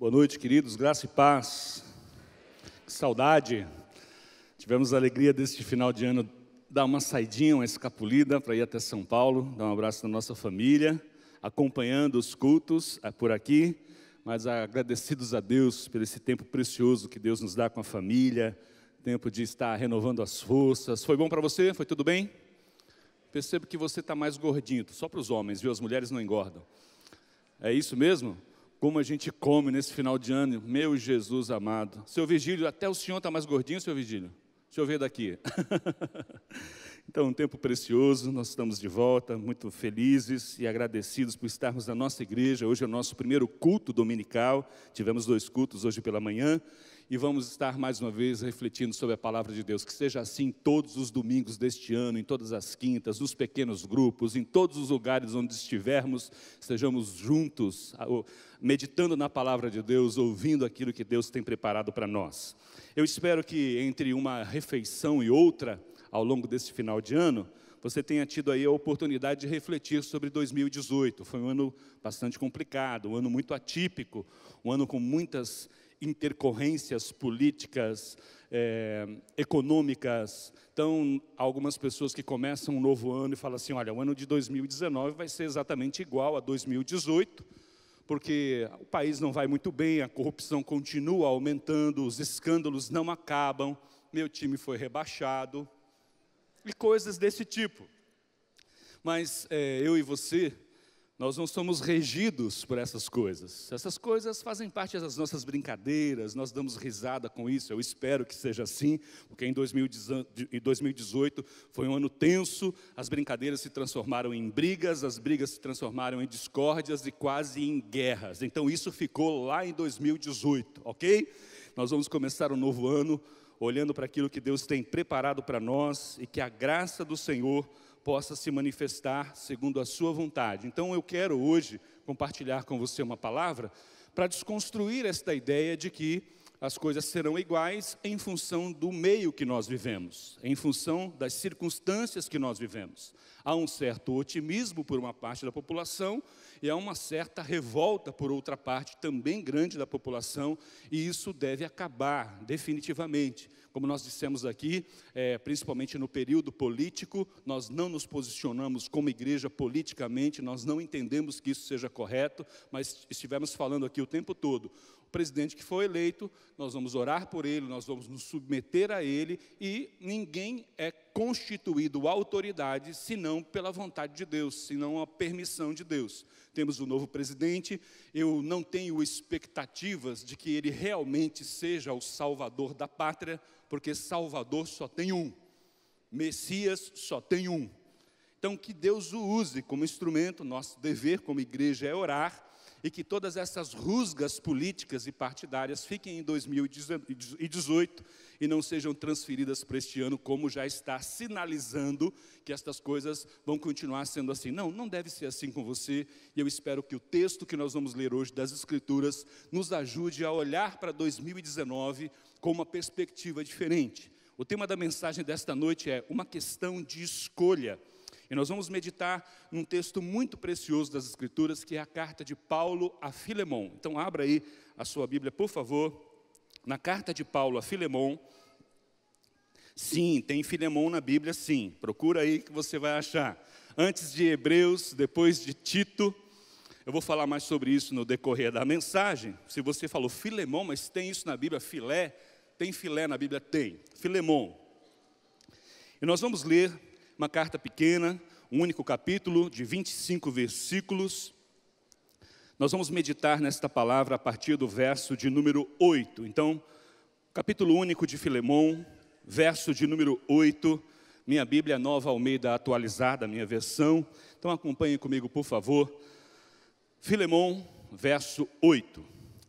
Boa noite, queridos, graça e paz. Que saudade. Tivemos a alegria deste final de ano dar uma saidinha, uma escapulida para ir até São Paulo, dar um abraço na nossa família, acompanhando os cultos por aqui, mas agradecidos a Deus por esse tempo precioso que Deus nos dá com a família, tempo de estar renovando as forças. Foi bom para você? Foi tudo bem? Percebo que você está mais gordinho, só para os homens, viu? As mulheres não engordam. É isso mesmo? Como a gente come nesse final de ano, meu Jesus amado. Seu Vigílio, até o senhor está mais gordinho, seu Vigílio? Deixa eu ver daqui. Então, um tempo precioso, nós estamos de volta, muito felizes e agradecidos por estarmos na nossa igreja. Hoje é o nosso primeiro culto dominical, tivemos 2 cultos hoje pela manhã, e vamos estar mais uma vez refletindo sobre a palavra de Deus. Que seja assim todos os domingos deste ano, em todas as quintas, nos pequenos grupos, em todos os lugares onde estivermos, estejamos juntos, meditando na palavra de Deus, ouvindo aquilo que Deus tem preparado para nós. Eu espero que entre uma refeição e outra, ao longo desse final de ano, você tenha tido aí a oportunidade de refletir sobre 2018. Foi um ano bastante complicado, um ano muito atípico, um ano com muitas intercorrências políticas, econômicas. Então, algumas pessoas que começam um novo ano e falam assim, olha, o ano de 2019 vai ser exatamente igual a 2018, porque o país não vai muito bem, a corrupção continua aumentando, os escândalos não acabam, meu time foi rebaixado, e coisas desse tipo. Mas eu e você, nós não somos regidos por essas coisas. Essas coisas fazem parte das nossas brincadeiras, nós damos risada com isso, eu espero que seja assim, porque em 2018 foi um ano tenso, as brincadeiras se transformaram em brigas, as brigas se transformaram em discórdias e quase em guerras. Então isso ficou lá em 2018, ok? Nós vamos começar um novo ano olhando para aquilo que Deus tem preparado para nós e que a graça do Senhor possa se manifestar segundo a sua vontade. Então eu quero hoje compartilhar com você uma palavra para desconstruir esta ideia de que as coisas serão iguais em função do meio que nós vivemos, em função das circunstâncias que nós vivemos. Há um certo otimismo por uma parte da população e há uma certa revolta por outra parte também grande da população, e isso deve acabar definitivamente. Como nós dissemos aqui, principalmente no período político, nós não nos posicionamos como igreja politicamente, nós não entendemos que isso seja correto, mas estivemos falando aqui o tempo todo. O presidente que foi eleito, nós vamos orar por ele, nós vamos nos submeter a ele, e ninguém é constituído autoridade senão pela vontade de Deus, senão a permissão de Deus. Temos um novo presidente, eu não tenho expectativas de que ele realmente seja o salvador da pátria, porque Salvador só tem um, Messias só tem um. Então que Deus o use como instrumento, nosso dever como igreja é orar, e que todas essas rusgas políticas e partidárias fiquem em 2018 e não sejam transferidas para este ano, como já está sinalizando que estas coisas vão continuar sendo assim. Não deve ser assim com você, e eu espero que o texto que nós vamos ler hoje das Escrituras nos ajude a olhar para 2019 com uma perspectiva diferente. O tema da mensagem desta noite é uma questão de escolha. E nós vamos meditar num texto muito precioso das Escrituras, que é a carta de Paulo a Filemon. Então abra aí a sua Bíblia, por favor, na carta de Paulo a Filemon. Sim, tem Filemon na Bíblia, sim. Procura aí que você vai achar. Antes de Hebreus, depois de Tito. Eu vou falar mais sobre isso no decorrer da mensagem. Se você falou Filemon, mas tem isso na Bíblia, filé? Tem filé na Bíblia? Tem. Filemon. E nós vamos ler uma carta pequena, um único capítulo de 25 versículos. Nós vamos meditar nesta palavra a partir do verso de número 8. Então, capítulo único de Filemon, verso de número 8. Minha Bíblia Nova Almeida atualizada, minha versão. Então acompanhem comigo, por favor. Filemon, verso 8.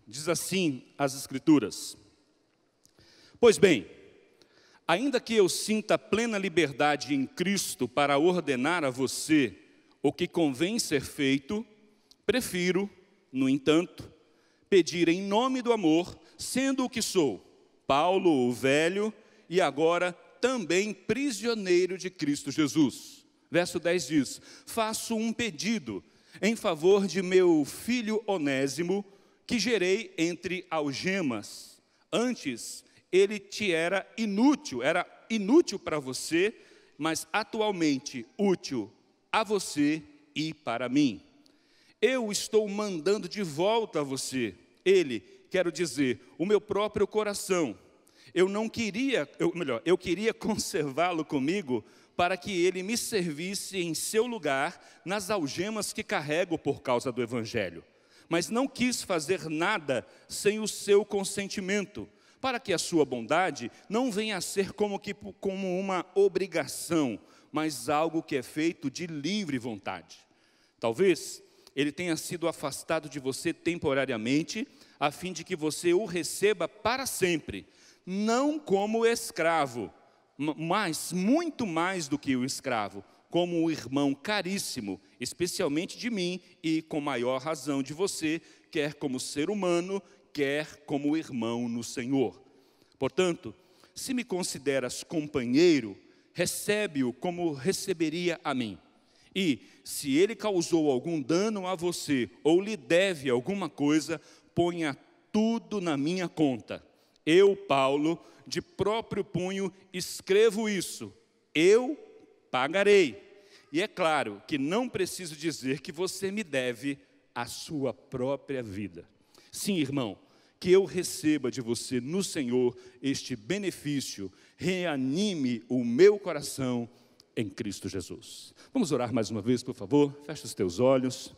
Diz assim as Escrituras: Pois bem, ainda que eu sinta plena liberdade em Cristo para ordenar a você o que convém ser feito, prefiro, no entanto, pedir em nome do amor, sendo o que sou, Paulo, o velho, e agora também prisioneiro de Cristo Jesus. Verso 10 diz: faço um pedido em favor de meu filho Onésimo, que gerei entre algemas. Antes, ele te era inútil para você, mas atualmente útil a você e para mim. Eu estou mandando de volta a você, quero dizer, o meu próprio coração. Eu queria conservá-lo comigo para que ele me servisse em seu lugar nas algemas que carrego por causa do Evangelho. Mas não quis fazer nada sem o seu consentimento, para que a sua bondade não venha a ser como uma obrigação, mas algo que é feito de livre vontade. Talvez ele tenha sido afastado de você temporariamente, a fim de que você o receba para sempre, não como escravo, mas muito mais do que o escravo, como um irmão caríssimo, especialmente de mim e com maior razão de você, quer como ser humano, quer como irmão no Senhor. Portanto, se me consideras companheiro, recebe-o como receberia a mim. E, se ele causou algum dano a você, ou lhe deve alguma coisa, ponha tudo na minha conta. Eu, Paulo, de próprio punho, escrevo isso. Eu pagarei. E é claro que não preciso dizer que você me deve a sua própria vida. Sim, irmão, que eu receba de você no Senhor este benefício, reanime o meu coração em Cristo Jesus. Vamos orar mais uma vez, por favor? Fecha os teus olhos.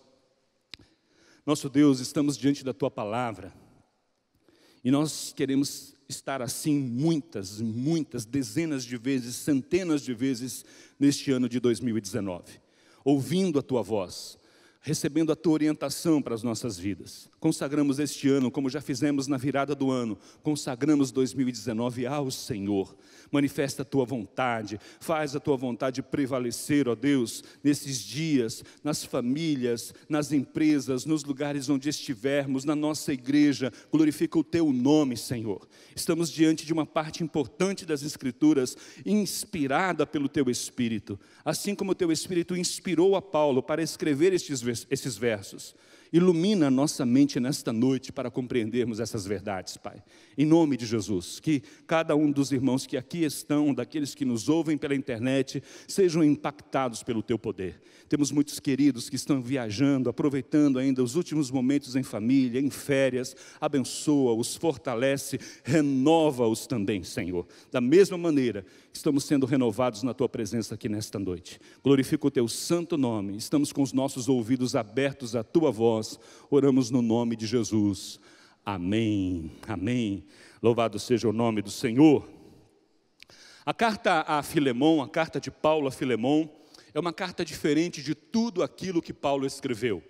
Nosso Deus, estamos diante da Tua palavra e nós queremos estar assim muitas, dezenas de vezes, centenas de vezes neste ano de 2019, ouvindo a Tua voz, recebendo a Tua orientação para as nossas vidas. Consagramos este ano, como já fizemos na virada do ano, consagramos 2019 ao Senhor. Manifesta a Tua vontade, faz a Tua vontade prevalecer, ó Deus, nesses dias, nas famílias, nas empresas, nos lugares onde estivermos, na nossa igreja. Glorifica o Teu nome, Senhor. Estamos diante de uma parte importante das Escrituras, inspirada pelo Teu Espírito. Assim como o Teu Espírito inspirou a Paulo para escrever esses versos. Ilumina a nossa mente nesta noite para compreendermos essas verdades, Pai. Em nome de Jesus, que cada um dos irmãos que aqui estão, daqueles que nos ouvem pela internet, sejam impactados pelo Teu poder. Temos muitos queridos que estão viajando, aproveitando ainda os últimos momentos em família, em férias. Abençoa-os, fortalece, renova-os também, Senhor. Da mesma maneira que estamos sendo renovados na Tua presença aqui nesta noite. Glorifica o Teu santo nome. Estamos com os nossos ouvidos abertos à Tua voz. Oramos no nome de Jesus. Amém, amém. Louvado seja o nome do Senhor. A carta a Filemon, a carta de Paulo a Filemon, é uma carta diferente de tudo aquilo que Paulo escreveu.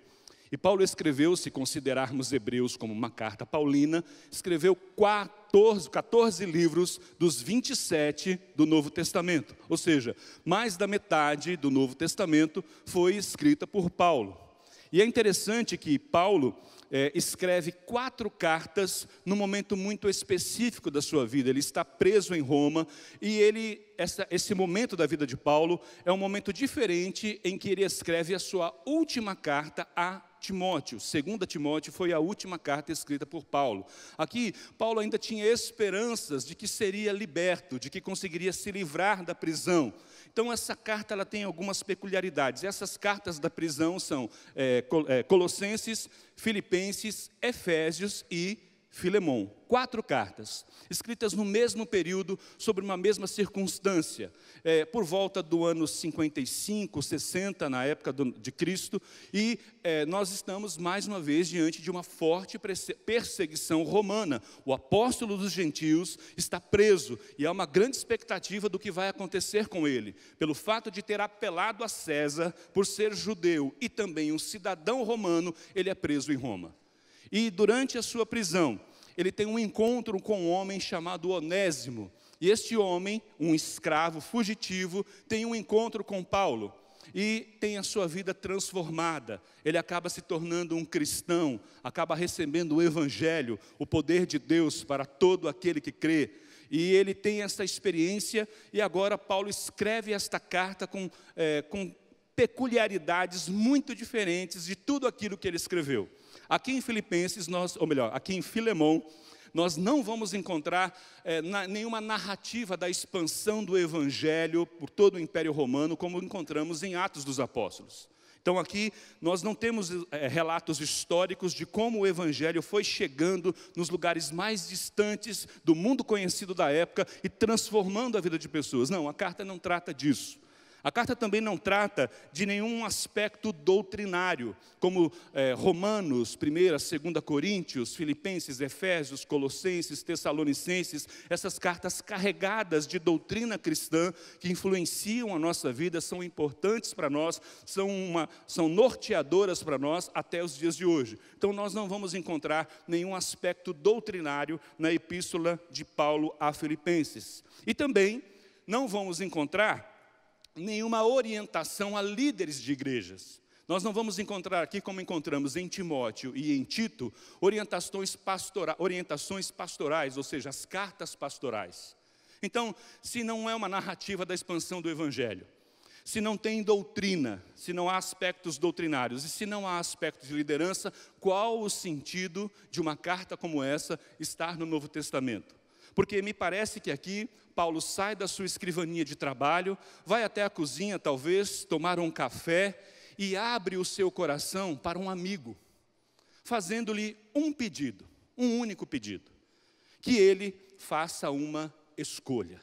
E Paulo escreveu, se considerarmos Hebreus como uma carta paulina, escreveu 14 livros dos 27 do Novo Testamento. Ou seja, mais da metade do Novo Testamento foi escrita por Paulo. E é interessante que Paulo escreve 4 cartas num momento muito específico da sua vida. Ele está preso em Roma e esse momento da vida de Paulo é um momento diferente em que ele escreve a sua última carta a Timóteo. 2 Timóteo foi a última carta escrita por Paulo. Aqui, Paulo ainda tinha esperanças de que seria liberto, de que conseguiria se livrar da prisão. Então, essa carta ela tem algumas peculiaridades. Essas cartas da prisão são Colossenses, Filipenses, Efésios e Filemon. 4 cartas, escritas no mesmo período, sobre uma mesma circunstância, por volta do ano 55, 60, na época de Cristo, e nós estamos mais uma vez diante de uma forte perseguição romana. O apóstolo dos gentios está preso, e há uma grande expectativa do que vai acontecer com ele, pelo fato de ter apelado a César, por ser judeu, e também um cidadão romano, ele é preso em Roma. E durante a sua prisão, ele tem um encontro com um homem chamado Onésimo. E este homem, um escravo fugitivo, tem um encontro com Paulo. E tem a sua vida transformada. Ele acaba se tornando um cristão, acaba recebendo o Evangelho, o poder de Deus para todo aquele que crê. E ele tem essa experiência, e agora Paulo escreve esta carta com peculiaridades muito diferentes de tudo aquilo que ele escreveu. Aqui em Filipenses, aqui em Filemão, nós não vamos encontrar nenhuma narrativa da expansão do Evangelho por todo o Império Romano, como encontramos em Atos dos Apóstolos. Então aqui nós não temos relatos históricos de como o Evangelho foi chegando nos lugares mais distantes do mundo conhecido da época e transformando a vida de pessoas. Não, a carta não trata disso. A carta também não trata de nenhum aspecto doutrinário, como Romanos, 1ª, 2ª Coríntios, Filipenses, Efésios, Colossenses, Tessalonicenses, essas cartas carregadas de doutrina cristã que influenciam a nossa vida, são importantes para nós, são norteadoras para nós até os dias de hoje. Então nós não vamos encontrar nenhum aspecto doutrinário na epístola de Paulo a Filipenses. E também não vamos encontrar nenhuma orientação a líderes de igrejas. Nós não vamos encontrar aqui, como encontramos em Timóteo e em Tito, orientações pastorais, ou seja, as cartas pastorais. Então, se não é uma narrativa da expansão do Evangelho, se não tem doutrina, se não há aspectos doutrinários e se não há aspectos de liderança, qual o sentido de uma carta como essa estar no Novo Testamento? Porque me parece que aqui Paulo sai da sua escrivaninha de trabalho, vai até a cozinha talvez, tomar um café e abre o seu coração para um amigo, fazendo-lhe um pedido, um único pedido, que ele faça uma escolha.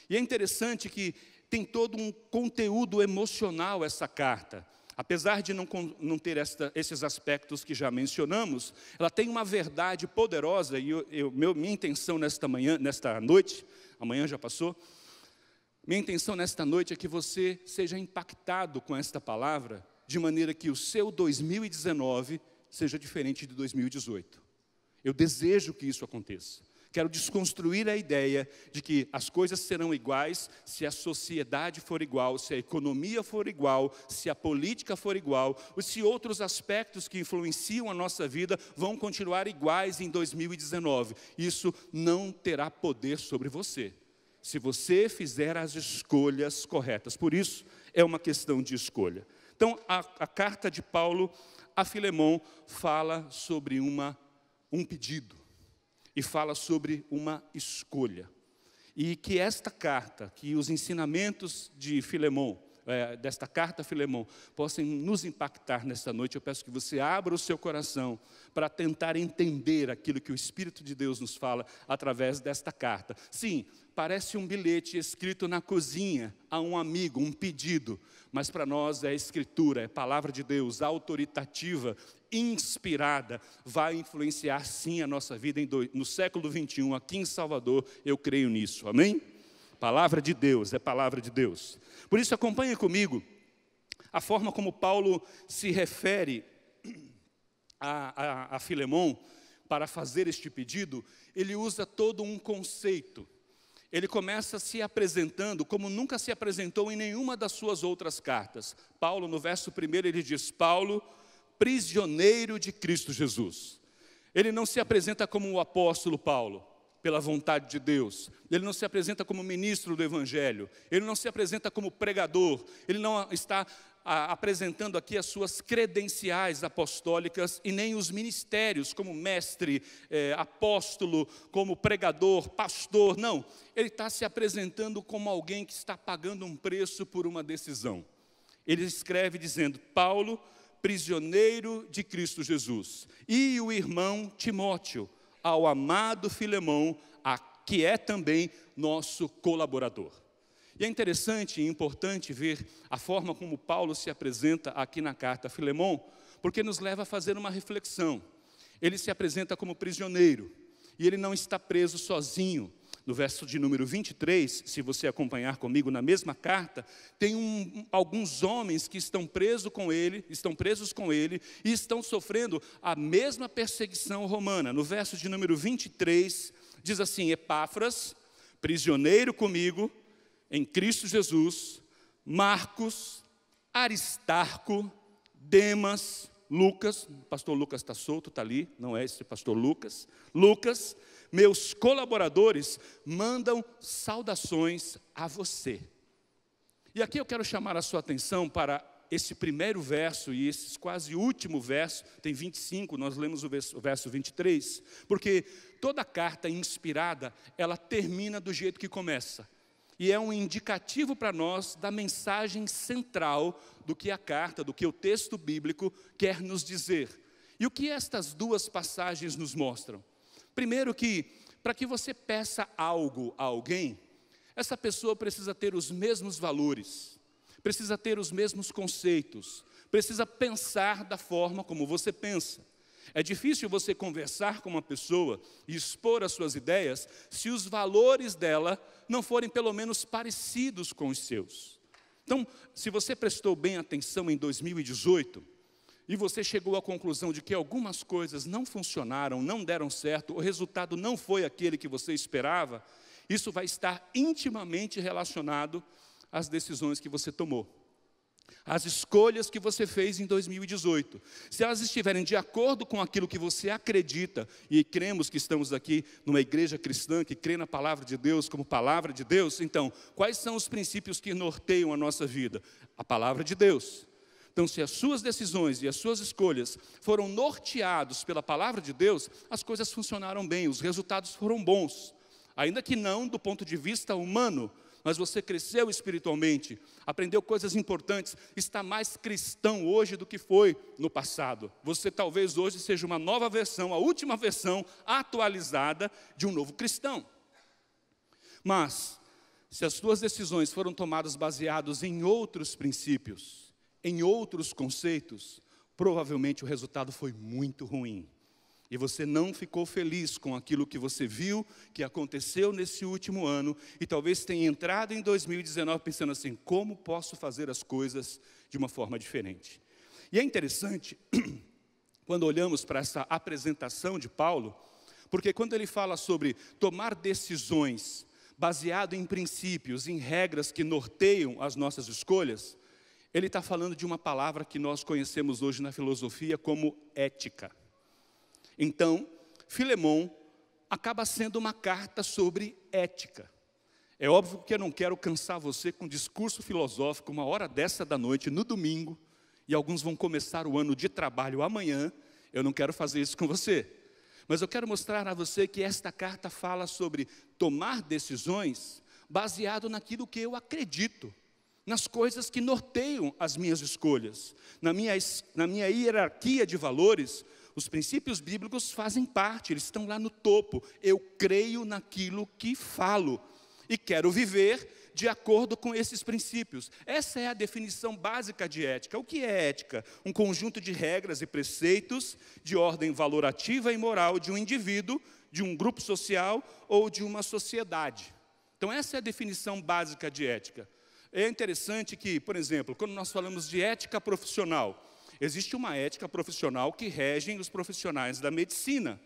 E é interessante que tem todo um conteúdo emocional essa carta. Apesar de não ter esses aspectos que já mencionamos, ela tem uma verdade poderosa, e minha intenção nesta noite, amanhã já passou, minha intenção nesta noite é que você seja impactado com esta palavra, de maneira que o seu 2019 seja diferente de 2018. Eu desejo que isso aconteça. Quero desconstruir a ideia de que as coisas serão iguais se a sociedade for igual, se a economia for igual, se a política for igual, ou se outros aspectos que influenciam a nossa vida vão continuar iguais em 2019. Isso não terá poder sobre você, se você fizer as escolhas corretas. Por isso, é uma questão de escolha. Então, a carta de Paulo a Filemão fala sobre um pedido. E fala sobre uma escolha. E que esta carta, que os ensinamentos de Filemão, desta carta a Filemão, possam nos impactar nesta noite. Eu peço que você abra o seu coração para tentar entender aquilo que o Espírito de Deus nos fala através desta carta. Sim, parece um bilhete escrito na cozinha a um amigo, um pedido, mas para nós é a Escritura, é a palavra de Deus, autoritativa, inspirada, vai influenciar sim a nossa vida no século 21, aqui em Salvador, eu creio nisso, amém? Palavra de Deus, é palavra de Deus. Por isso acompanha comigo a forma como Paulo se refere a Filemão para fazer este pedido. Ele usa todo um conceito. Ele começa se apresentando como nunca se apresentou em nenhuma das suas outras cartas. Paulo, no verso 1, ele diz: Paulo, prisioneiro de Cristo Jesus. Ele não se apresenta como o apóstolo Paulo, pela vontade de Deus. Ele não se apresenta como ministro do Evangelho. Ele não se apresenta como pregador. Ele não está apresentando aqui as suas credenciais apostólicas e nem os ministérios como mestre, apóstolo, como pregador, pastor. Não, ele está se apresentando como alguém que está pagando um preço por uma decisão. Ele escreve dizendo: Paulo, prisioneiro de Cristo Jesus, e o irmão Timóteo, ao amado Filemão, que é também nosso colaborador. E é interessante e importante ver a forma como Paulo se apresenta aqui na carta a Filemão, porque nos leva a fazer uma reflexão. Ele se apresenta como prisioneiro, e ele não está preso sozinho. No verso de número 23, se você acompanhar comigo na mesma carta, tem alguns homens que estão presos com ele e estão sofrendo a mesma perseguição romana. No verso de número 23, diz assim: Epáfras, prisioneiro comigo, em Cristo Jesus, Marcos, Aristarco, Demas, Lucas, o pastor Lucas está solto, está ali, não é esse pastor Lucas, meus colaboradores mandam saudações a você. E aqui eu quero chamar a sua atenção para esse primeiro verso e esse quase último verso, tem 25, nós lemos o verso 23, porque toda carta inspirada, ela termina do jeito que começa. E é um indicativo para nós da mensagem central do que a carta, do que o texto bíblico quer nos dizer. E o que estas duas passagens nos mostram? Primeiro que, para que você peça algo a alguém, essa pessoa precisa ter os mesmos valores, precisa ter os mesmos conceitos, precisa pensar da forma como você pensa. É difícil você conversar com uma pessoa e expor as suas ideias se os valores dela não forem pelo menos parecidos com os seus. Então, se você prestou bem atenção em 2018 e você chegou à conclusão de que algumas coisas não funcionaram, não deram certo, o resultado não foi aquele que você esperava, isso vai estar intimamente relacionado às decisões que você tomou. As escolhas que você fez em 2018, se elas estiverem de acordo com aquilo que você acredita, e cremos que estamos aqui numa igreja cristã que crê na palavra de Deus como palavra de Deus, então, quais são os princípios que norteiam a nossa vida? A palavra de Deus. Então, se as suas decisões e as suas escolhas foram norteados pela palavra de Deus, as coisas funcionaram bem, os resultados foram bons, ainda que não do ponto de vista humano, mas você cresceu espiritualmente, aprendeu coisas importantes, está mais cristão hoje do que foi no passado. Você talvez hoje seja uma nova versão, a última versão atualizada de um novo cristão. Mas, se as suas decisões foram tomadas baseadas em outros princípios, em outros conceitos, provavelmente o resultado foi muito ruim. E você não ficou feliz com aquilo que você viu, que aconteceu nesse último ano, e talvez tenha entrado em 2019 pensando assim, como posso fazer as coisas de uma forma diferente? E é interessante, quando olhamos para essa apresentação de Paulo, porque quando ele fala sobre tomar decisões baseado em princípios, em regras que norteiam as nossas escolhas, ele está falando de uma palavra que nós conhecemos hoje na filosofia como ética. Então, Filemão acaba sendo uma carta sobre ética. É óbvio que eu não quero cansar você com um discurso filosófico, uma hora dessa da noite, no domingo, e alguns vão começar o ano de trabalho amanhã, eu não quero fazer isso com você. Mas eu quero mostrar a você que esta carta fala sobre tomar decisões baseado naquilo que eu acredito, nas coisas que norteiam as minhas escolhas, na minha hierarquia de valores. Os princípios bíblicos fazem parte, eles estão lá no topo. Eu creio naquilo que falo e quero viver de acordo com esses princípios. Essa é a definição básica de ética. O que é ética? Um conjunto de regras e preceitos de ordem valorativa e moral de um indivíduo, de um grupo social ou de uma sociedade. Então essa é a definição básica de ética. É interessante que, por exemplo, quando nós falamos de ética profissional, existe uma ética profissional que rege os profissionais da medicina.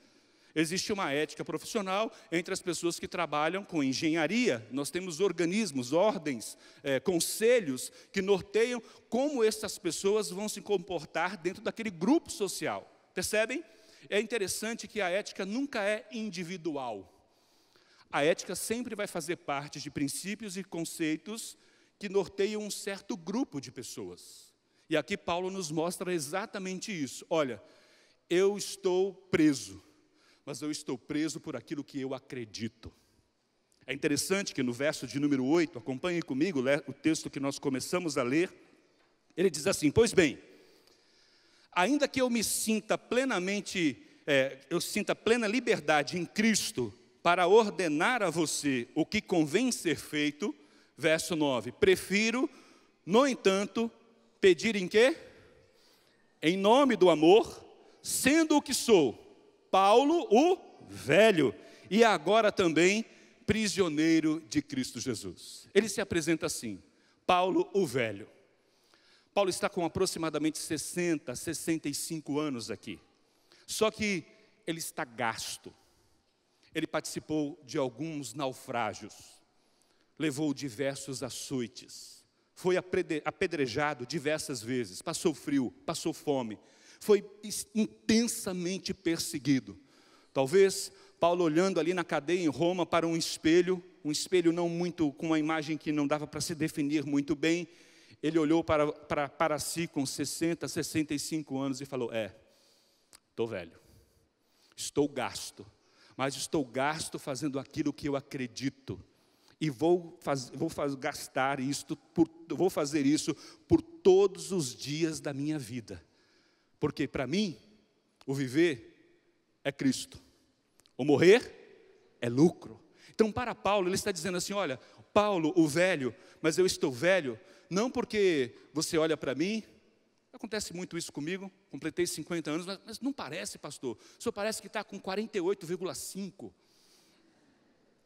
Existe uma ética profissional entre as pessoas que trabalham com engenharia. Nós temos organismos, ordens, conselhos que norteiam como essas pessoas vão se comportar dentro daquele grupo social. Percebem? É interessante que a ética nunca é individual. A ética sempre vai fazer parte de princípios e conceitos que norteiam um certo grupo de pessoas. E aqui Paulo nos mostra exatamente isso. Olha, eu estou preso, mas eu estou preso por aquilo que eu acredito. É interessante que no verso de número 8, acompanhem comigo o texto que nós começamos a ler, ele diz assim, pois bem, ainda que eu me sinta plenamente, eu sinta plena liberdade em Cristo para ordenar a você o que convém ser feito, verso 9, prefiro, no entanto, pedir em quê? Em nome do amor, sendo o que sou, Paulo o velho, e agora também prisioneiro de Cristo Jesus. Ele se apresenta assim, Paulo o velho. Paulo está com aproximadamente 60, 65 anos aqui. Só que ele está gasto. Ele participou de alguns naufrágios, levou diversos açoites, foi apedrejado diversas vezes, passou frio, passou fome, foi intensamente perseguido. Talvez Paulo olhando ali na cadeia em Roma para um espelho, um espelho não muito, com uma imagem que não dava para se definir muito bem. Ele olhou para si com 60, 65 anos e falou, estou velho, estou gasto, mas estou gasto fazendo aquilo que eu acredito. E vou fazer isso por todos os dias da minha vida. Porque para mim, o viver é Cristo. O morrer é lucro. Então, para Paulo, ele está dizendo assim, olha, Paulo, o velho, mas eu estou velho, não porque você olha para mim, acontece muito isso comigo, completei 50 anos, mas não parece, pastor, o senhor parece que está com 48,5.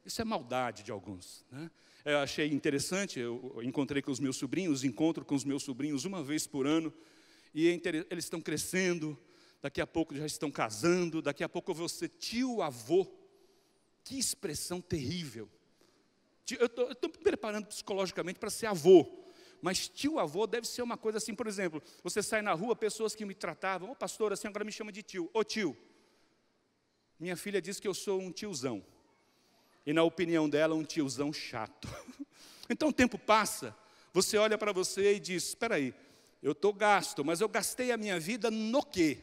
Isso é maldade de alguns, né? Eu achei interessante, eu encontrei com os meus sobrinhos, encontro com os meus sobrinhos uma vez por ano, e eles estão crescendo, daqui a pouco já estão casando, daqui a pouco eu vou ser tio-avô. Que expressão terrível. Eu estou me preparando psicologicamente para ser avô, mas tio-avô deve ser uma coisa assim, por exemplo, você sai na rua, pessoas que me tratavam, pastor, assim, agora me chama de tio. Ô tio, minha filha diz que eu sou um tiozão. E na opinião dela, um tiozão chato. Então o tempo passa, você olha para você e diz, espera aí, eu estou gasto, mas eu gastei a minha vida no quê?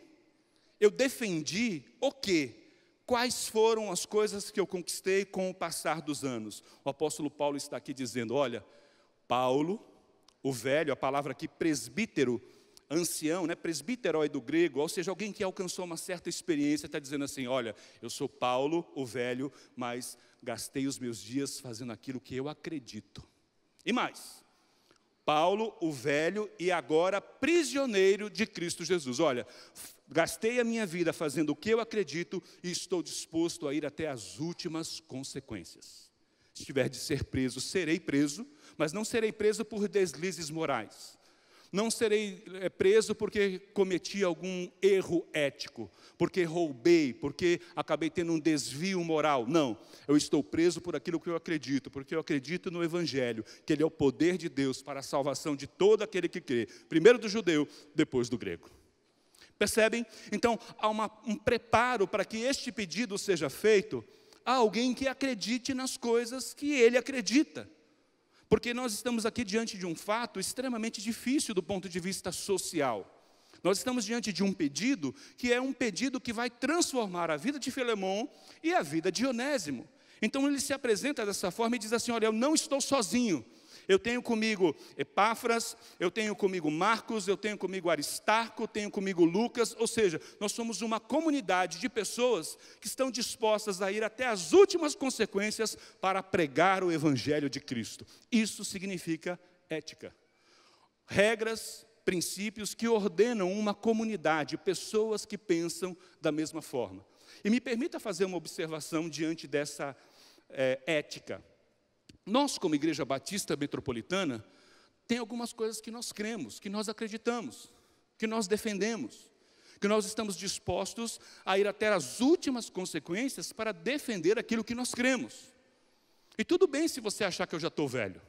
Eu defendi o quê? Quais foram as coisas que eu conquistei com o passar dos anos? O apóstolo Paulo está aqui dizendo, olha, Paulo, o velho, a palavra aqui presbítero, ancião, né? Presbíteroi do grego, ou seja, alguém que alcançou uma certa experiência, está dizendo assim, olha, eu sou Paulo, o velho, mas gastei os meus dias fazendo aquilo que eu acredito. E mais, Paulo, o velho, e agora prisioneiro de Cristo Jesus. Olha, gastei a minha vida fazendo o que eu acredito e estou disposto a ir até as últimas consequências. Se tiver de ser preso, serei preso, mas não serei preso por deslizes morais. Não serei preso porque cometi algum erro ético, porque roubei, porque acabei tendo um desvio moral. Não, eu estou preso por aquilo que eu acredito, porque eu acredito no Evangelho, que ele é o poder de Deus para a salvação de todo aquele que crê, primeiro do judeu, depois do grego. Percebem? Então, há um preparo para que este pedido seja feito a alguém que acredite nas coisas que ele acredita. Porque nós estamos aqui diante de um fato extremamente difícil do ponto de vista social. Nós estamos diante de um pedido que é um pedido que vai transformar a vida de Filemon e a vida de Onésimo. Então ele se apresenta dessa forma e diz assim, olha, eu não estou sozinho. Eu tenho comigo Epáfras, eu tenho comigo Marcos, eu tenho comigo Aristarco, tenho comigo Lucas, ou seja, nós somos uma comunidade de pessoas que estão dispostas a ir até as últimas consequências para pregar o Evangelho de Cristo. Isso significa ética. Regras, princípios que ordenam uma comunidade, pessoas que pensam da mesma forma. E me permita fazer uma observação diante dessa ética. Nós, como Igreja Batista Metropolitana, tem algumas coisas que nós cremos, que nós acreditamos, que nós defendemos, que nós estamos dispostos a ir até as últimas consequências para defender aquilo que nós cremos. E tudo bem se você achar que eu já estou velho.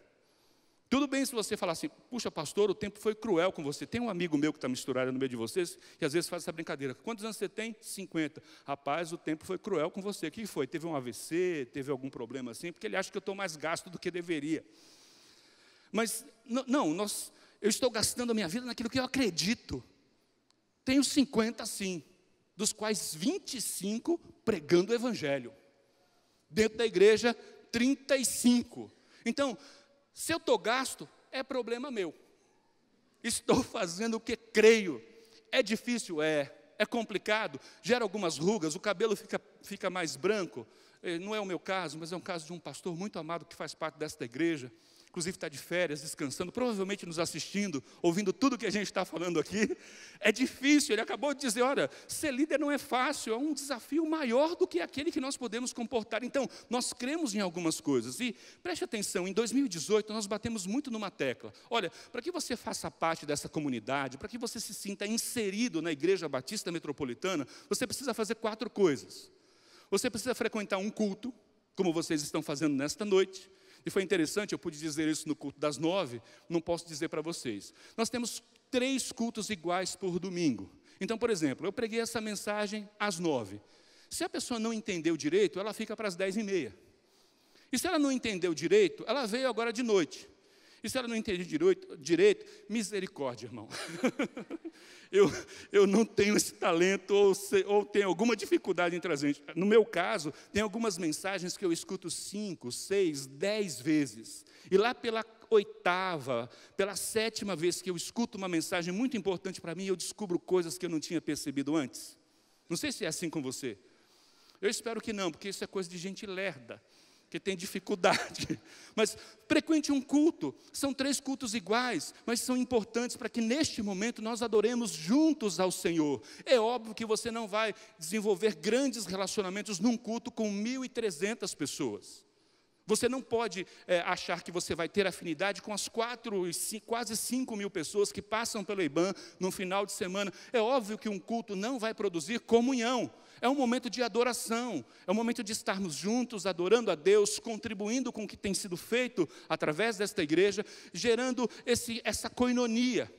Tudo bem se você falar assim, puxa pastor, o tempo foi cruel com você. Tem um amigo meu que está misturado no meio de vocês, que às vezes faz essa brincadeira. Quantos anos você tem? 50. Rapaz, o tempo foi cruel com você. O que foi? Teve um AVC? Teve algum problema assim? Porque ele acha que eu estou mais gasto do que deveria. Mas, não, eu estou gastando a minha vida naquilo que eu acredito. Tenho 50 sim, dos quais 25 pregando o Evangelho. Dentro da igreja, 35. Então, se eu estou gasto, é problema meu. Estou fazendo o que creio. É difícil? É complicado, gera algumas rugas, o cabelo fica mais branco. Não é o meu caso, mas é um caso de um pastor muito amado que faz parte desta igreja. Inclusive está de férias, descansando, provavelmente nos assistindo, ouvindo tudo que a gente está falando aqui. É difícil, ele acabou de dizer, olha, ser líder não é fácil, é um desafio maior do que aquele que nós podemos comportar. Então, nós cremos em algumas coisas. E preste atenção, em 2018 nós batemos muito numa tecla. Olha, para que você faça parte dessa comunidade, para que você se sinta inserido na Igreja Batista Metropolitana, você precisa fazer 4 coisas. Você precisa frequentar um culto, como vocês estão fazendo nesta noite. E foi interessante, eu pude dizer isso no culto das 9, não posso dizer para vocês. Nós temos 3 cultos iguais por domingo. Então, por exemplo, eu preguei essa mensagem às 9. Se a pessoa não entendeu direito, ela fica para as 10h30. E se ela não entendeu direito, ela veio agora de noite. E se ela não entende direito, misericórdia, irmão. eu não tenho esse talento, ou tenho alguma dificuldade em trazer. No meu caso, tem algumas mensagens que eu escuto 5, 6, 10 vezes. E lá pela 8ª, pela 7ª vez que eu escuto uma mensagem muito importante para mim, eu descubro coisas que eu não tinha percebido antes. Não sei se é assim com você. Eu espero que não, porque isso é coisa de gente lerda, que tem dificuldade. Mas frequente um culto. São 3 cultos iguais, mas são importantes para que neste momento nós adoremos juntos ao Senhor. É óbvio que você não vai desenvolver grandes relacionamentos num culto com 1.300 pessoas. Você não pode achar que você vai ter afinidade com as quase 5.000 pessoas que passam pelo IBAN no final de semana. É óbvio que um culto não vai produzir comunhão. É um momento de adoração, é um momento de estarmos juntos, adorando a Deus, contribuindo com o que tem sido feito através desta igreja, gerando essa koinonia.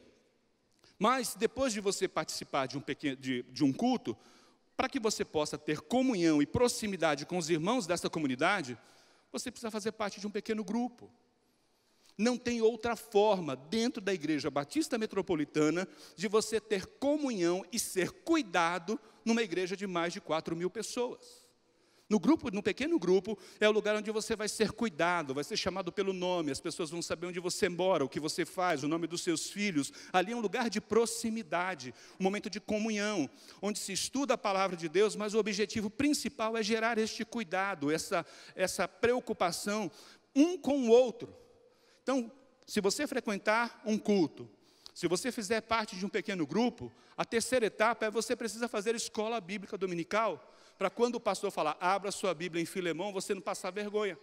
Mas, depois de você participar de um culto, para que você possa ter comunhão e proximidade com os irmãos dessa comunidade, você precisa fazer parte de um pequeno grupo. Não tem outra forma, dentro da Igreja Batista Metropolitana, de você ter comunhão e ser cuidado numa igreja de mais de 4.000 pessoas. No pequeno grupo, é o lugar onde você vai ser cuidado, vai ser chamado pelo nome, as pessoas vão saber onde você mora, o que você faz, o nome dos seus filhos. Ali é um lugar de proximidade, um momento de comunhão, onde se estuda a palavra de Deus, mas o objetivo principal é gerar este cuidado, essa preocupação um com o outro. Então, se você frequentar um culto, se você fizer parte de um pequeno grupo, a terceira etapa é você precisa fazer escola bíblica dominical, para quando o pastor falar, abra sua Bíblia em Filemão, você não passar vergonha.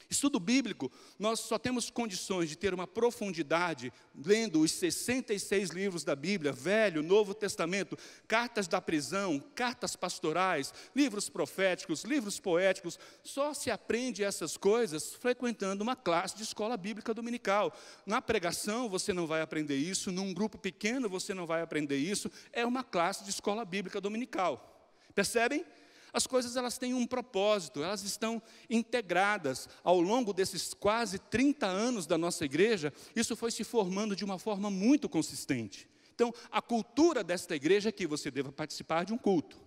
Estudo bíblico, nós só temos condições de ter uma profundidade, lendo os 66 livros da Bíblia, Velho, Novo Testamento, cartas da prisão, cartas pastorais, livros proféticos, livros poéticos, só se aprende essas coisas frequentando uma classe de escola bíblica dominical. Na pregação você não vai aprender isso, num grupo pequeno você não vai aprender isso, é uma classe de escola bíblica dominical. Percebem? As coisas elas têm um propósito, elas estão integradas. Ao longo desses quase 30 anos da nossa igreja, isso foi se formando de uma forma muito consistente. Então, a cultura desta igreja é que você deva participar de um culto.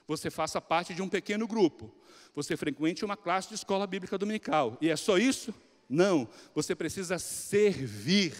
Você faça parte de um pequeno grupo. Você frequente uma classe de escola bíblica dominical. E é só isso? Não. Você precisa servir.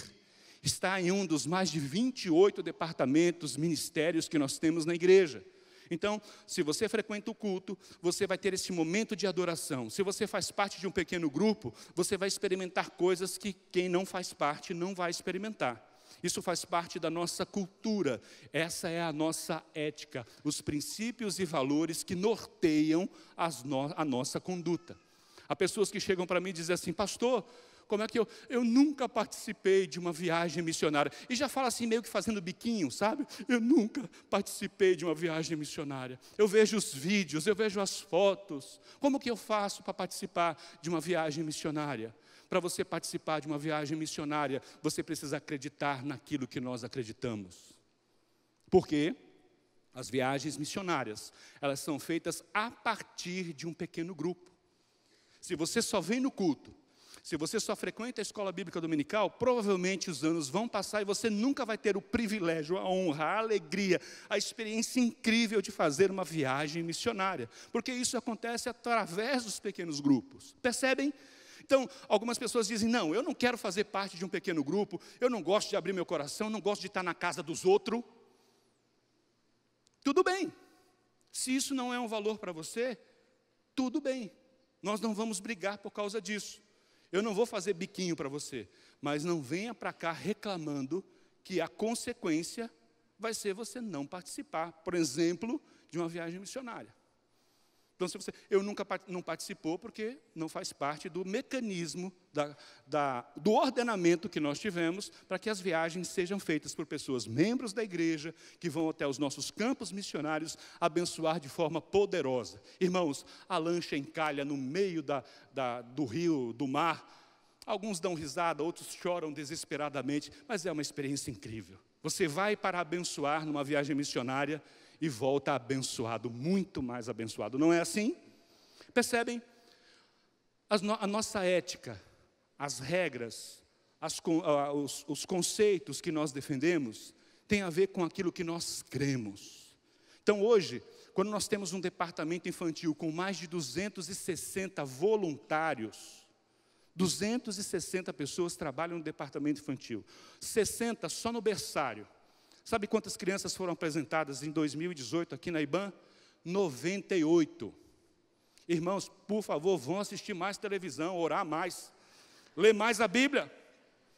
Está em um dos mais de 28 departamentos, ministérios que nós temos na igreja. Então, se você frequenta o culto, você vai ter esse momento de adoração. Se você faz parte de um pequeno grupo, você vai experimentar coisas que quem não faz parte não vai experimentar. Isso faz parte da nossa cultura. Essa é a nossa ética, os princípios e valores que norteiam a nossa conduta. Há pessoas que chegam para mim e dizem assim, pastor, como é que eu nunca participei de uma viagem missionária. E já fala assim, meio que fazendo biquinho, sabe? Eu nunca participei de uma viagem missionária. Eu vejo os vídeos, eu vejo as fotos. Como que eu faço para participar de uma viagem missionária? Para você participar de uma viagem missionária, você precisa acreditar naquilo que nós acreditamos. Por quê? As viagens missionárias, elas são feitas a partir de um pequeno grupo. Se você só vem no culto, se você só frequenta a escola bíblica dominical, provavelmente os anos vão passar e você nunca vai ter o privilégio, a honra, a alegria, a experiência incrível de fazer uma viagem missionária. Porque isso acontece através dos pequenos grupos. Percebem? Então, algumas pessoas dizem, não, eu não quero fazer parte de um pequeno grupo, eu não gosto de abrir meu coração, não gosto de estar na casa dos outros. Tudo bem. Se isso não é um valor para você, tudo bem. Nós não vamos brigar por causa disso. Eu não vou fazer biquinho para você, mas não venha para cá reclamando que a consequência vai ser você não participar, por exemplo, de uma viagem missionária. Então, se você não participou porque não faz parte do mecanismo, do ordenamento que nós tivemos para que as viagens sejam feitas por pessoas, membros da igreja, que vão até os nossos campos missionários abençoar de forma poderosa. Irmãos, a lancha encalha no meio do rio, do mar. Alguns dão risada, outros choram desesperadamente, mas é uma experiência incrível. Você vai para abençoar numa viagem missionária e volta abençoado, muito mais abençoado. Não é assim? Percebem? A nossa ética, as regras, os conceitos que nós defendemos, tem a ver com aquilo que nós cremos. Então hoje, quando nós temos um departamento infantil com mais de 260 voluntários, 260 pessoas trabalham no departamento infantil, 60 só no berçário. Sabe quantas crianças foram apresentadas em 2018 aqui na IBAM? 98. Irmãos, por favor, vão assistir mais televisão, orar mais, ler mais a Bíblia.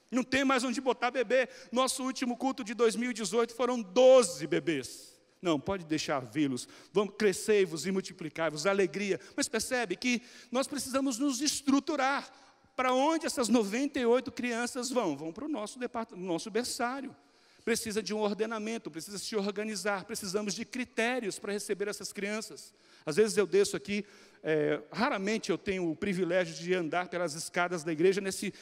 Não tem mais onde botar bebê. Nosso último culto de 2018 foram 12 bebês. Não, pode deixar vê-los. Vamos, crescei-vos e multiplicai-vos, alegria. Mas percebe que nós precisamos nos estruturar. Para onde essas 98 crianças vão? Vão para o nosso departamento, nosso berçário. Precisa de um ordenamento, precisa se organizar, precisamos de critérios para receber essas crianças. Às vezes eu desço aqui, raramente eu tenho o privilégio de andar pelas escadas da igreja nesse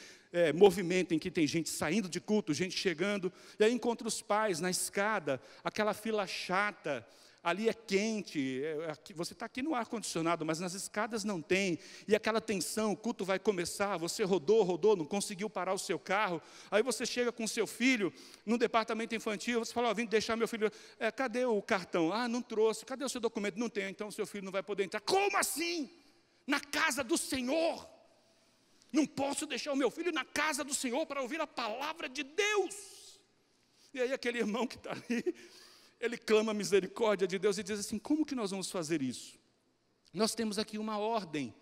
movimento em que tem gente saindo de culto, gente chegando, e aí encontro os pais na escada, aquela fila chata, ali é quente, você está aqui no ar-condicionado, mas nas escadas não tem, e aquela tensão, o culto vai começar, você rodou, não conseguiu parar o seu carro, aí você chega com o seu filho no departamento infantil, você fala, vim deixar meu filho, cadê o cartão? Ah, não trouxe, cadê o seu documento? Não tem, então o seu filho não vai poder entrar. Como assim? Na casa do Senhor? Não posso deixar o meu filho na casa do Senhor para ouvir a palavra de Deus. E aí aquele irmão que está ali, ele clama a misericórdia de Deus e diz assim, como que nós vamos fazer isso? Nós temos aqui uma ordem,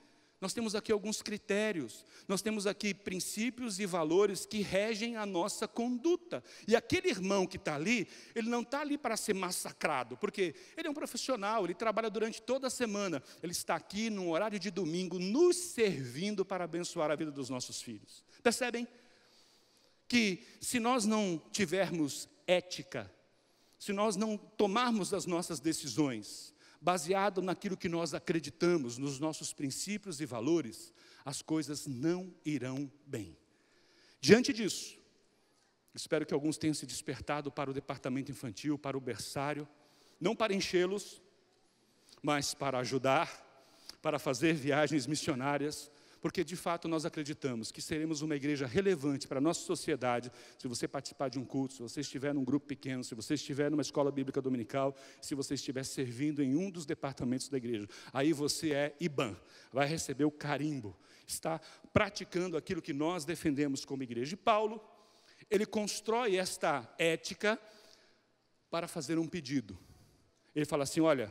nós temos aqui alguns critérios, nós temos aqui princípios e valores que regem a nossa conduta. E aquele irmão que está ali, ele não está ali para ser massacrado, porque ele é um profissional, ele trabalha durante toda a semana, ele está aqui num horário de domingo, nos servindo para abençoar a vida dos nossos filhos. Percebem? Que se nós não tivermos ética, se nós não tomarmos as nossas decisões, baseado naquilo que nós acreditamos, nos nossos princípios e valores, as coisas não irão bem. Diante disso, espero que alguns tenham se despertado para o departamento infantil, para o berçário, não para enchê-los, mas para ajudar, para fazer viagens missionárias, porque de fato nós acreditamos que seremos uma igreja relevante para a nossa sociedade, se você participar de um culto, se você estiver num grupo pequeno, se você estiver numa escola bíblica dominical, se você estiver servindo em um dos departamentos da igreja, aí você é IBAM, vai receber o carimbo, está praticando aquilo que nós defendemos como igreja. E Paulo, ele constrói esta ética para fazer um pedido. Ele fala assim, olha,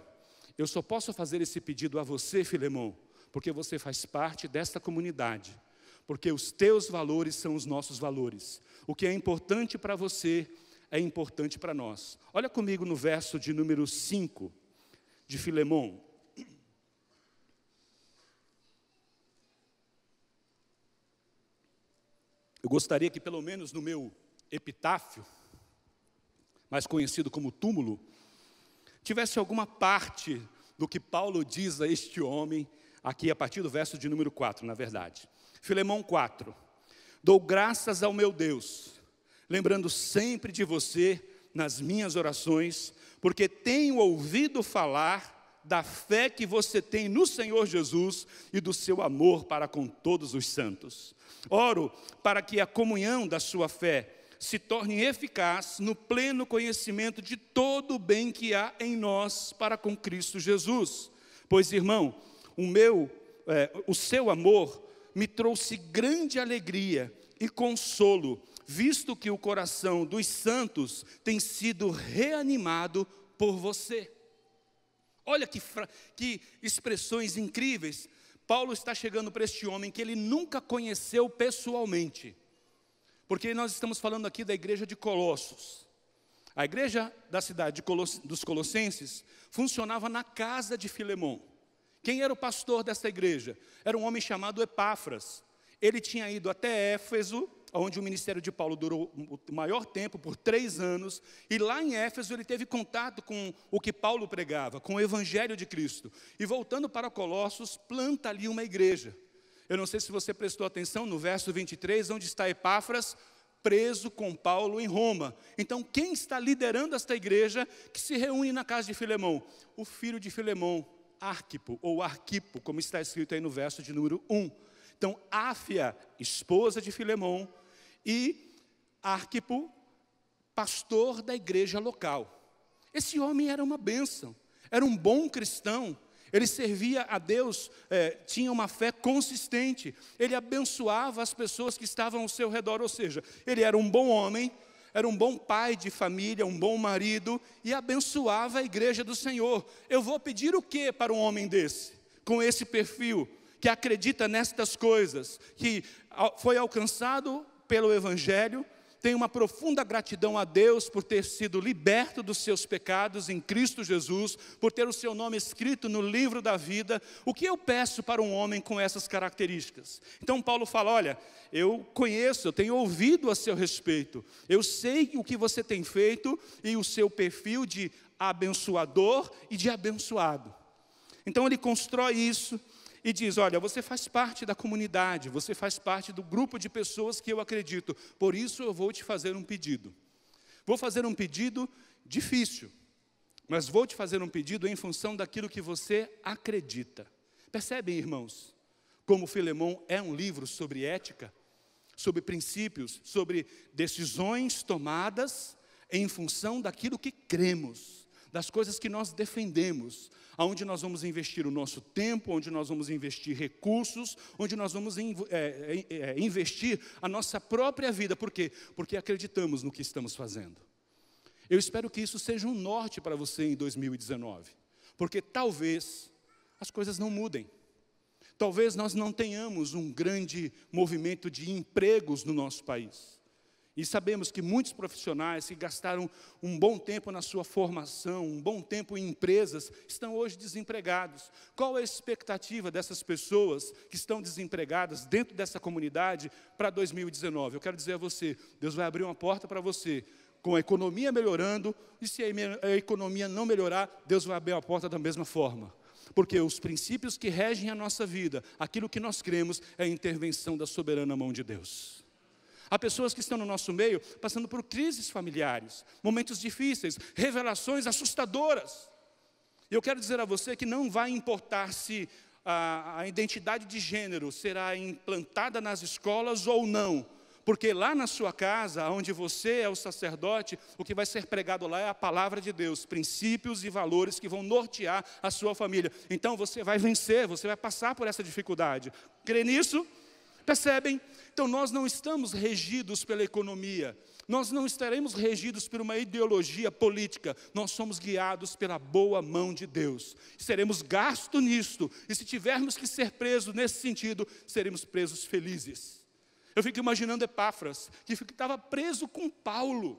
eu só posso fazer esse pedido a você, Filemão, porque você faz parte desta comunidade, porque os teus valores são os nossos valores. O que é importante para você é importante para nós. Olha comigo no verso de número 5 de Filemão. Eu gostaria que pelo menos no meu epitáfio, mais conhecido como túmulo, tivesse alguma parte do que Paulo diz a este homem, aqui a partir do verso de número 4, na verdade. Filemão 4. Dou graças ao meu Deus, lembrando sempre de você nas minhas orações, porque tenho ouvido falar da fé que você tem no Senhor Jesus e do seu amor para com todos os santos. Oro para que a comunhão da sua fé se torne eficaz no pleno conhecimento de todo o bem que há em nós para com Cristo Jesus. Pois, irmão, o seu amor me trouxe grande alegria e consolo, visto que o coração dos santos tem sido reanimado por você. Olha que expressões incríveis. Paulo está chegando para este homem que ele nunca conheceu pessoalmente, porque nós estamos falando aqui da igreja de Colossos. A igreja da cidade dos Colossenses funcionava na casa de Filemão. Quem era o pastor dessa igreja? Era um homem chamado Epáfras. Ele tinha ido até Éfeso, onde o ministério de Paulo durou o maior tempo, por 3 anos, e lá em Éfeso ele teve contato com o que Paulo pregava, com o Evangelho de Cristo. E voltando para Colossos, planta ali uma igreja. Eu não sei se você prestou atenção no verso 23, onde está Epáfras, preso com Paulo em Roma. Então, quem está liderando esta igreja que se reúne na casa de Filemão? O filho de Filemão, Arquipo, ou Arquipo, como está escrito aí no verso de número 1. Então, Áfia, esposa de Filemão, e Arquipo, pastor da igreja local. Esse homem era uma bênção, era um bom cristão, ele servia a Deus, tinha uma fé consistente, ele abençoava as pessoas que estavam ao seu redor, ou seja, ele era um bom homem, era um bom pai de família, um bom marido, e abençoava a igreja do Senhor. Eu vou pedir o que para um homem desse, com esse perfil, que acredita nestas coisas, que foi alcançado pelo Evangelho, tem uma profunda gratidão a Deus por ter sido liberto dos seus pecados em Cristo Jesus, por ter o seu nome escrito no livro da vida. O que eu peço para um homem com essas características? Então Paulo fala, olha, eu conheço, eu tenho ouvido a seu respeito, eu sei o que você tem feito e o seu perfil de abençoador e de abençoado. Então ele constrói isso e diz, olha, você faz parte da comunidade, você faz parte do grupo de pessoas que eu acredito, por isso eu vou te fazer um pedido. Vou fazer um pedido difícil, mas vou te fazer um pedido em função daquilo que você acredita. Percebem, irmãos, como Filemão é um livro sobre ética, sobre princípios, sobre decisões tomadas em função daquilo que cremos, das coisas que nós defendemos, aonde nós vamos investir o nosso tempo, onde nós vamos investir recursos, onde nós vamos investir a nossa própria vida. Por quê? Porque acreditamos no que estamos fazendo. Eu espero que isso seja um norte para você em 2019, porque talvez as coisas não mudem. Talvez nós não tenhamos um grande movimento de empregos no nosso país. E sabemos que muitos profissionais que gastaram um bom tempo na sua formação, um bom tempo em empresas, estão hoje desempregados. Qual é a expectativa dessas pessoas que estão desempregadas dentro dessa comunidade para 2019? Eu quero dizer a você, Deus vai abrir uma porta para você, com a economia melhorando, e se a economia não melhorar, Deus vai abrir a porta da mesma forma. Porque os princípios que regem a nossa vida, aquilo que nós cremos, é a intervenção da soberana mão de Deus. Há pessoas que estão no nosso meio passando por crises familiares, momentos difíceis, revelações assustadoras. E eu quero dizer a você que não vai importar se a identidade de gênero será implantada nas escolas ou não. Porque lá na sua casa, onde você é o sacerdote, o que vai ser pregado lá é a palavra de Deus, princípios e valores que vão nortear a sua família. Então você vai vencer, você vai passar por essa dificuldade. Crê nisso? Percebem? Então nós não estamos regidos pela economia, nós não estaremos regidos por uma ideologia política, nós somos guiados pela boa mão de Deus. Seremos gastos nisto, e se tivermos que ser presos nesse sentido, seremos presos felizes. Eu fico imaginando Epáfras, que estava preso com Paulo.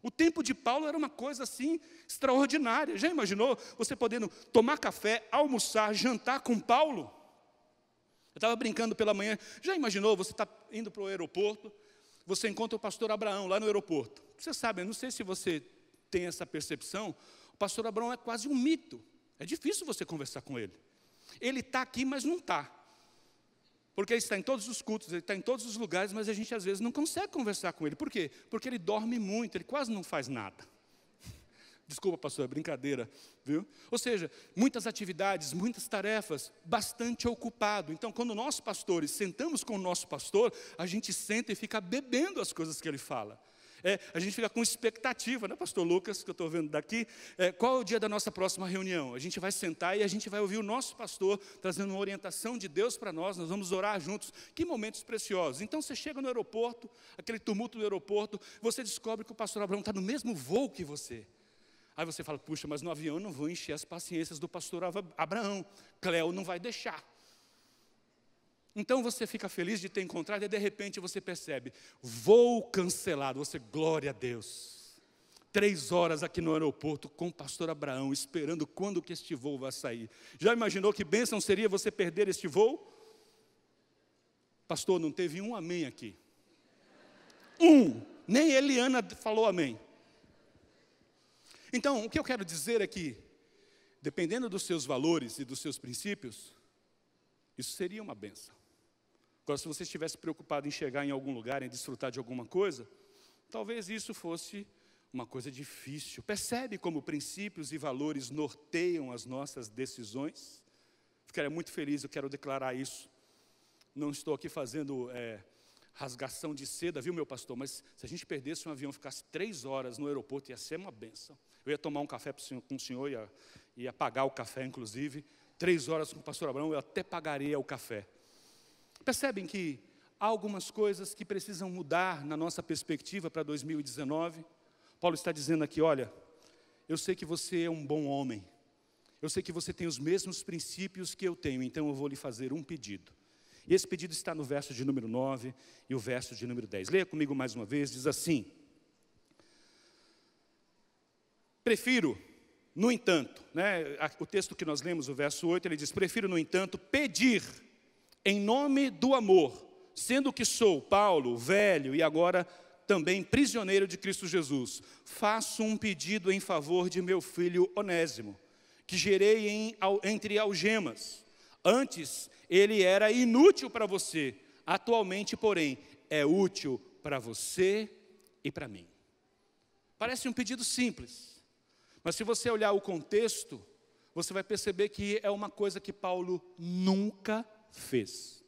O tempo de Paulo era uma coisa assim, extraordinária. Já imaginou você podendo tomar café, almoçar, jantar com Paulo? Eu estava brincando pela manhã, já imaginou, você está indo para o aeroporto, você encontra o pastor Abraão lá no aeroporto. Você sabe, eu não sei se você tem essa percepção, o pastor Abraão é quase um mito. É difícil você conversar com ele. Ele está aqui, mas não está. Porque ele está em todos os cultos, ele está em todos os lugares, mas a gente às vezes não consegue conversar com ele. Por quê? Porque ele dorme muito, ele quase não faz nada. Desculpa, pastor, é brincadeira, viu? Ou seja, muitas atividades, muitas tarefas, bastante ocupado. Então, quando nós pastores sentamos com o nosso pastor, a gente senta e fica bebendo as coisas que ele fala. A gente fica com expectativa, né, pastor Lucas, que eu estou vendo daqui, qual é o dia da nossa próxima reunião? A gente vai sentar e a gente vai ouvir o nosso pastor trazendo uma orientação de Deus para nós vamos orar juntos. Que momentos preciosos. Então você chega no aeroporto, aquele tumulto no aeroporto, você descobre que o pastor Abraão está no mesmo voo que você. Aí você fala, puxa, mas no avião eu não vou encher as paciências do pastor Abraão, Cléo não vai deixar. Então você fica feliz de ter encontrado e de repente você percebe, voo cancelado, você, glória a Deus. 3 horas aqui no aeroporto com o pastor Abraão, esperando quando que este voo vai sair. Já imaginou que bênção seria você perder este voo? Pastor, não teve um amém aqui. Nem Eliana falou amém. Então, o que eu quero dizer é que, dependendo dos seus valores e dos seus princípios, isso seria uma bênção. Agora, se você estivesse preocupado em chegar em algum lugar, em desfrutar de alguma coisa, talvez isso fosse uma coisa difícil. Percebe como princípios e valores norteiam as nossas decisões? Ficaria muito feliz, eu quero declarar isso. Não estou aqui fazendo rasgação de seda, viu, meu pastor? Mas se a gente perdesse um avião, ficasse 3 horas no aeroporto, ia ser uma bênção. Eu ia tomar um café com o senhor, ia pagar o café, inclusive. 3 horas com o pastor Abraão, eu até pagaria o café. Percebem que há algumas coisas que precisam mudar na nossa perspectiva para 2019? Paulo está dizendo aqui, olha, eu sei que você é um bom homem. Eu sei que você tem os mesmos princípios que eu tenho, então eu vou lhe fazer um pedido. E esse pedido está no verso de número 9 e o verso de número 10. Leia comigo mais uma vez, diz assim: prefiro, no entanto, o texto que nós lemos, o verso 8, ele diz, prefiro, no entanto, pedir em nome do amor, sendo que sou Paulo, velho e agora também prisioneiro de Cristo Jesus, faço um pedido em favor de meu filho Onésimo, que gerei entre algemas. Antes ele era inútil para você, atualmente, porém, é útil para você e para mim. Parece um pedido simples, mas se você olhar o contexto, você vai perceber que é uma coisa que Paulo nunca fez.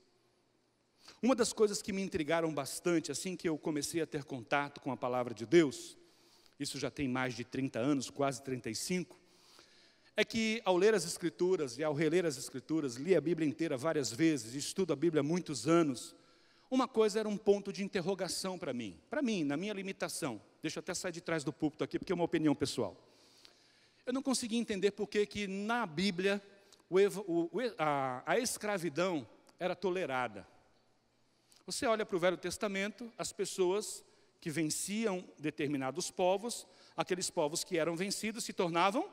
Uma das coisas que me intrigaram bastante, assim que eu comecei a ter contato com a palavra de Deus, isso já tem mais de 30 anos, quase 35, é que ao ler as Escrituras e ao reler as Escrituras, li a Bíblia inteira várias vezes, estudo a Bíblia há muitos anos, uma coisa era um ponto de interrogação para mim, na minha limitação. Deixa eu até sair de trás do púlpito aqui, porque é uma opinião pessoal. Eu não conseguia entender por que na Bíblia a escravidão era tolerada. Você olha para o Velho Testamento, as pessoas que venciam determinados povos, aqueles povos que eram vencidos se tornavam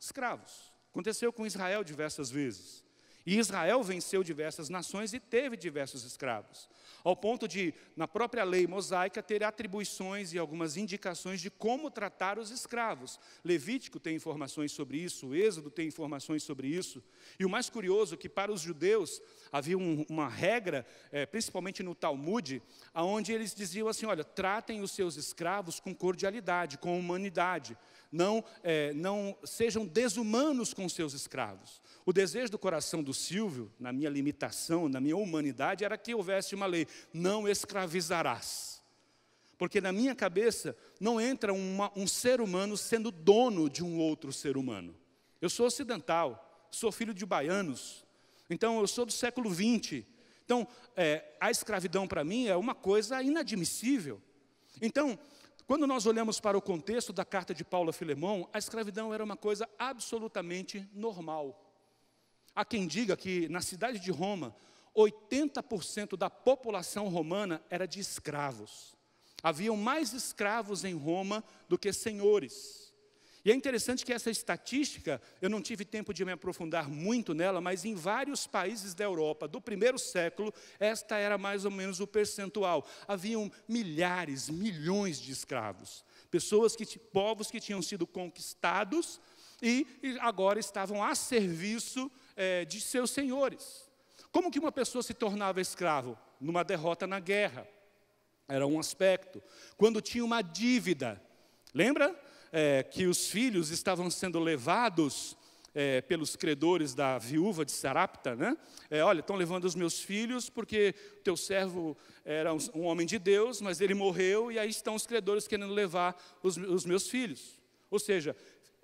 escravos. Aconteceu com Israel diversas vezes. E Israel venceu diversas nações e teve diversos escravos. Ao ponto de, na própria lei mosaica, ter atribuições e algumas indicações de como tratar os escravos. Levítico tem informações sobre isso, o Êxodo tem informações sobre isso. E o mais curioso é que para os judeus havia uma regra, principalmente no Talmud, onde eles diziam assim, olha, tratem os seus escravos com cordialidade, com humanidade. Não sejam desumanos com seus escravos. O desejo do coração do Silvio, na minha limitação, na minha humanidade, era que houvesse uma lei, não escravizarás. Porque na minha cabeça não entra um ser humano sendo dono de um outro ser humano. Eu sou ocidental, sou filho de baianos, então eu sou do século XX. Então, a escravidão para mim é uma coisa inadmissível. Então, quando nós olhamos para o contexto da carta de Paulo a Filemão, a escravidão era uma coisa absolutamente normal. Há quem diga que na cidade de Roma, 80% da população romana era de escravos. Haviam mais escravos em Roma do que senhores. E é interessante que essa estatística, eu não tive tempo de me aprofundar muito nela, mas em vários países da Europa, do primeiro século, esta era mais ou menos o percentual. Haviam milhares, milhões de escravos. Povos que tinham sido conquistados e agora estavam a serviço de seus senhores. Como que uma pessoa se tornava escravo? Numa derrota na guerra. Era um aspecto. Quando tinha uma dívida. Lembra? Que os filhos estavam sendo levados pelos credores da viúva de Sarapta, né? Olha, estão levando os meus filhos porque o teu servo era um homem de Deus, mas ele morreu e aí estão os credores querendo levar os meus filhos. Ou seja,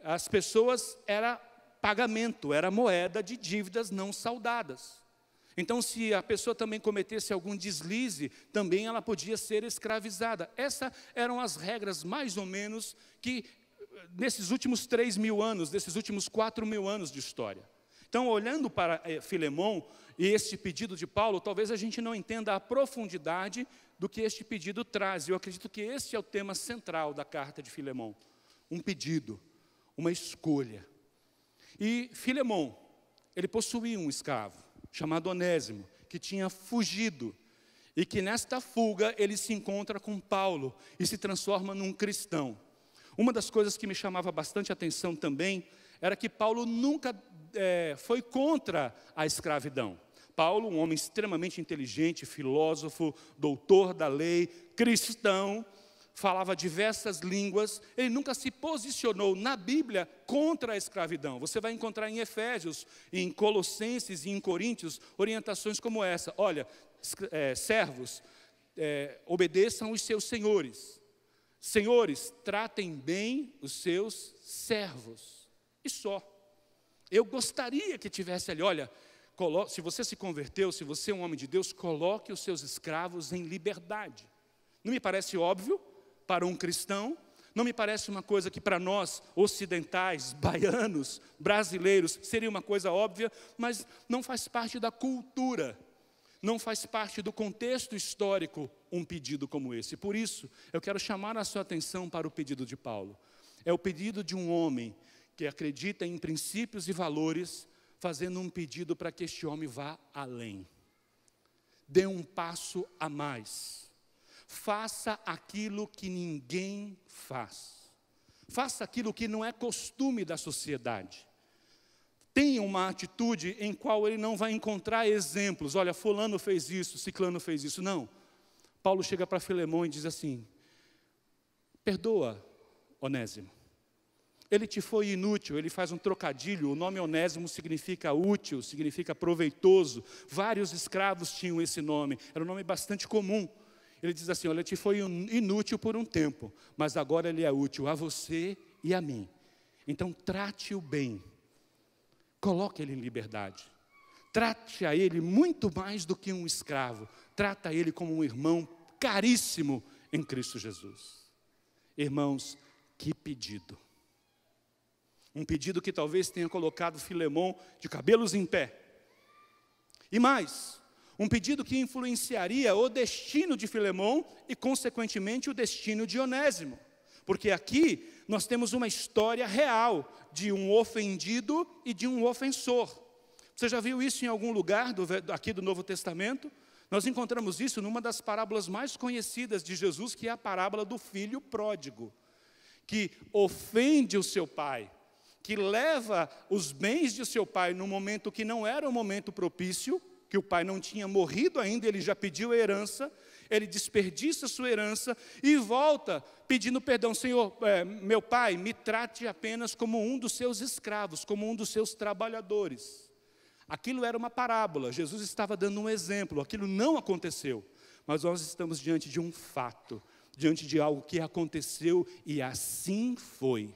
as pessoas era pagamento, era moeda de dívidas não saldadas. Então, se a pessoa também cometesse algum deslize, também ela podia ser escravizada. Essas eram as regras, mais ou menos, que nesses últimos 3.000 anos, desses últimos 4.000 anos de história. Então, olhando para Filemão e este pedido de Paulo, talvez a gente não entenda a profundidade do que este pedido traz. Eu acredito que esse é o tema central da carta de Filemão. Um pedido, uma escolha. E Filemão, ele possuía um escravo, chamado Onésimo, que tinha fugido. E que nesta fuga ele se encontra com Paulo e se transforma num cristão. Uma das coisas que me chamava bastante atenção também era que Paulo nunca foi contra a escravidão. Paulo, um homem extremamente inteligente, filósofo, doutor da lei, cristão, falava diversas línguas, ele nunca se posicionou na Bíblia contra a escravidão. Você vai encontrar em Efésios, em Colossenses e em Coríntios, orientações como essa. Olha, servos, obedeçam os seus senhores. Senhores, tratem bem os seus servos. E só. Eu gostaria que tivesse ali, olha, se você se converteu, se você é um homem de Deus, coloque os seus escravos em liberdade. Não me parece óbvio para um cristão, não me parece uma coisa que para nós, ocidentais, baianos, brasileiros, seria uma coisa óbvia, mas não faz parte da cultura, não faz parte do contexto histórico um pedido como esse. Por isso, eu quero chamar a sua atenção para o pedido de Paulo. É o pedido de um homem que acredita em princípios e valores, fazendo um pedido para que este homem vá além. Dê um passo a mais. Faça aquilo que ninguém faz. Faça aquilo que não é costume da sociedade. Tenha uma atitude em qual ele não vai encontrar exemplos. Olha, fulano fez isso, ciclano fez isso. Não. Paulo chega para Filemão e diz assim: perdoa, Onésimo. Ele te foi inútil, ele faz um trocadilho, o nome Onésimo significa útil, significa proveitoso. Vários escravos tinham esse nome, era um nome bastante comum. Ele diz assim, olha, te foi inútil por um tempo, mas agora ele é útil a você e a mim. Então trate-o bem, coloque ele em liberdade. Trate a ele muito mais do que um escravo, trata ele como um irmão caríssimo em Cristo Jesus. Irmãos, que pedido. Um pedido que talvez tenha colocado Filemão de cabelos em pé. E mais, um pedido que influenciaria o destino de Filemão e, consequentemente, o destino de Onésimo. Porque aqui nós temos uma história real de um ofendido e de um ofensor. Você já viu isso em algum lugar aqui do Novo Testamento? Nós encontramos isso numa das parábolas mais conhecidas de Jesus, que é a parábola do filho pródigo, que ofende o seu pai, que leva os bens de seu pai num momento que não era um momento propício, que o pai não tinha morrido ainda, ele já pediu a herança, ele desperdiça sua herança e volta pedindo perdão. Senhor, meu pai, me trate apenas como um dos seus escravos, como um dos seus trabalhadores. Aquilo era uma parábola, Jesus estava dando um exemplo, aquilo não aconteceu, mas nós estamos diante de um fato, diante de algo que aconteceu e assim foi.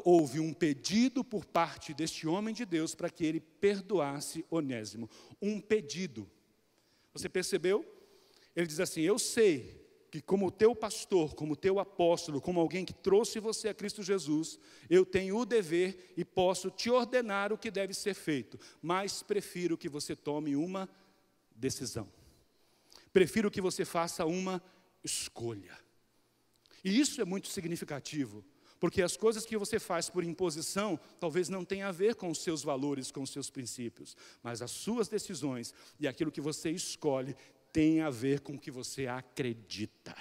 Houve um pedido por parte deste homem de Deus para que ele perdoasse Onésimo. Um pedido. Você percebeu? Ele diz assim, eu sei que como teu pastor, como teu apóstolo, como alguém que trouxe você a Cristo Jesus, eu tenho o dever e posso te ordenar o que deve ser feito, mas prefiro que você tome uma decisão. Prefiro que você faça uma escolha. E isso é muito significativo. Porque as coisas que você faz por imposição, talvez não tenha a ver com os seus valores, com os seus princípios. Mas as suas decisões e aquilo que você escolhe, tem a ver com o que você acredita.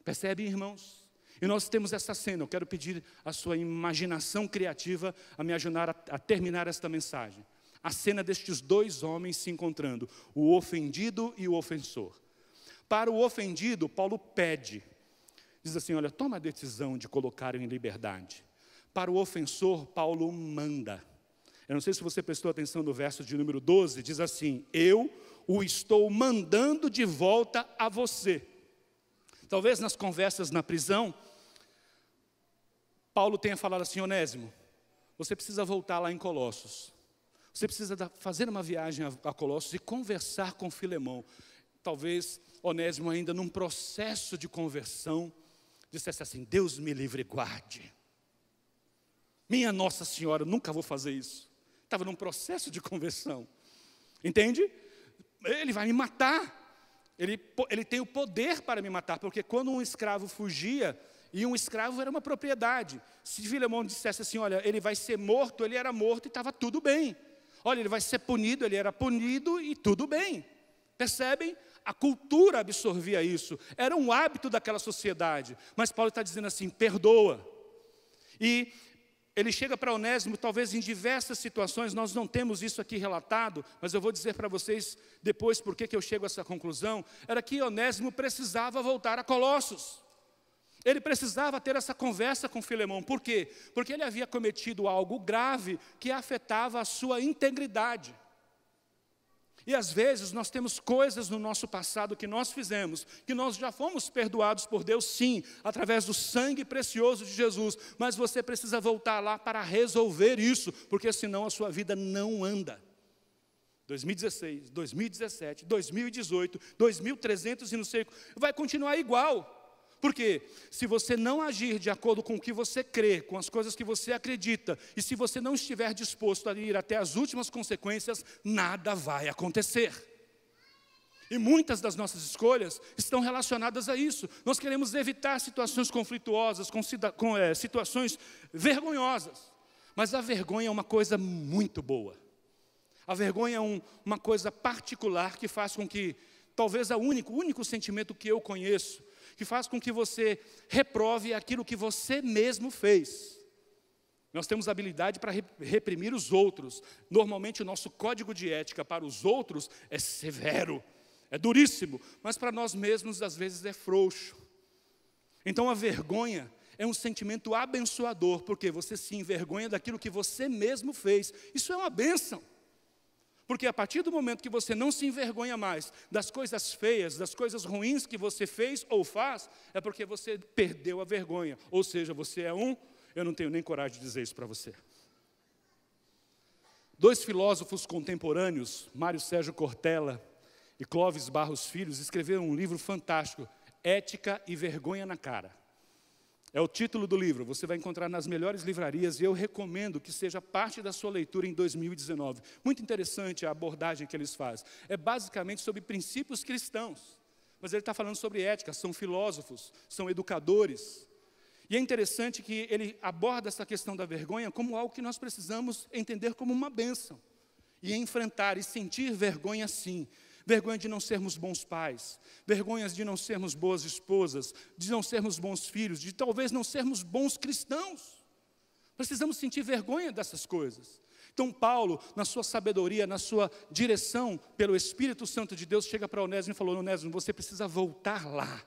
Percebe, irmãos? E nós temos essa cena, eu quero pedir a sua imaginação criativa a me ajudar a terminar esta mensagem. A cena destes dois homens se encontrando, o ofendido e o ofensor. Para o ofendido, Paulo pede. Diz assim, olha, toma a decisão de colocar em liberdade. Para o ofensor, Paulo manda. Eu não sei se você prestou atenção no verso de número 12, diz assim, eu o estou mandando de volta a você. Talvez nas conversas na prisão, Paulo tenha falado assim, Onésimo, você precisa voltar lá em Colossos. Você precisa fazer uma viagem a Colossos e conversar com Filemão. Talvez Onésimo ainda num processo de conversão, dissesse assim, Deus me livre e guarde. Minha Nossa Senhora, nunca vou fazer isso. Estava num processo de conversão. Entende? Ele vai me matar. Ele tem o poder para me matar, porque quando um escravo fugia, e um escravo era uma propriedade. Se Filemão dissesse assim, olha, ele vai ser morto, ele era morto e estava tudo bem. Olha, ele vai ser punido, ele era punido e tudo bem. Percebem? A cultura absorvia isso, era um hábito daquela sociedade. Mas Paulo está dizendo assim, perdoa. E ele chega para Onésimo, talvez em diversas situações, nós não temos isso aqui relatado, mas eu vou dizer para vocês depois por que eu chego a essa conclusão, era que Onésimo precisava voltar a Colossos. Ele precisava ter essa conversa com Filemão. Por quê? Porque ele havia cometido algo grave que afetava a sua integridade. E às vezes nós temos coisas no nosso passado que nós fizemos, que nós já fomos perdoados por Deus, sim, através do sangue precioso de Jesus, mas você precisa voltar lá para resolver isso, porque senão a sua vida não anda. 2016, 2017, 2018, 2300 e não sei, vai continuar igual. Porque se você não agir de acordo com o que você crê, com as coisas que você acredita, e se você não estiver disposto a ir até as últimas consequências, nada vai acontecer. E muitas das nossas escolhas estão relacionadas a isso. Nós queremos evitar situações conflituosas, situações vergonhosas. Mas a vergonha é uma coisa muito boa. A vergonha é uma coisa particular que faz com que, talvez o único sentimento que eu conheço, que faz com que você reprove aquilo que você mesmo fez. Nós temos habilidade para reprimir os outros. Normalmente o nosso código de ética para os outros é severo, é duríssimo, mas para nós mesmos às vezes é frouxo. Então a vergonha é um sentimento abençoador, porque você se envergonha daquilo que você mesmo fez. Isso é uma bênção. Porque a partir do momento que você não se envergonha mais das coisas feias, das coisas ruins que você fez ou faz, é porque você perdeu a vergonha. Ou seja, você é eu não tenho nem coragem de dizer isso para você. 2 filósofos contemporâneos, Mário Sérgio Cortella e Clóvis Barros Filho, escreveram um livro fantástico, Ética e Vergonha na Cara. É o título do livro, você vai encontrar nas melhores livrarias e eu recomendo que seja parte da sua leitura em 2019. Muito interessante a abordagem que eles fazem. É basicamente sobre princípios cristãos, mas ele está falando sobre ética, são filósofos, são educadores. E é interessante que ele aborda essa questão da vergonha como algo que nós precisamos entender como uma bênção. E enfrentar e sentir vergonha sim. Vergonha de não sermos bons pais, vergonhas de não sermos boas esposas, de não sermos bons filhos, de talvez não sermos bons cristãos. Precisamos sentir vergonha dessas coisas. Então Paulo, na sua sabedoria, na sua direção pelo Espírito Santo de Deus, chega para Onésimo e falou: Onésimo, você precisa voltar lá.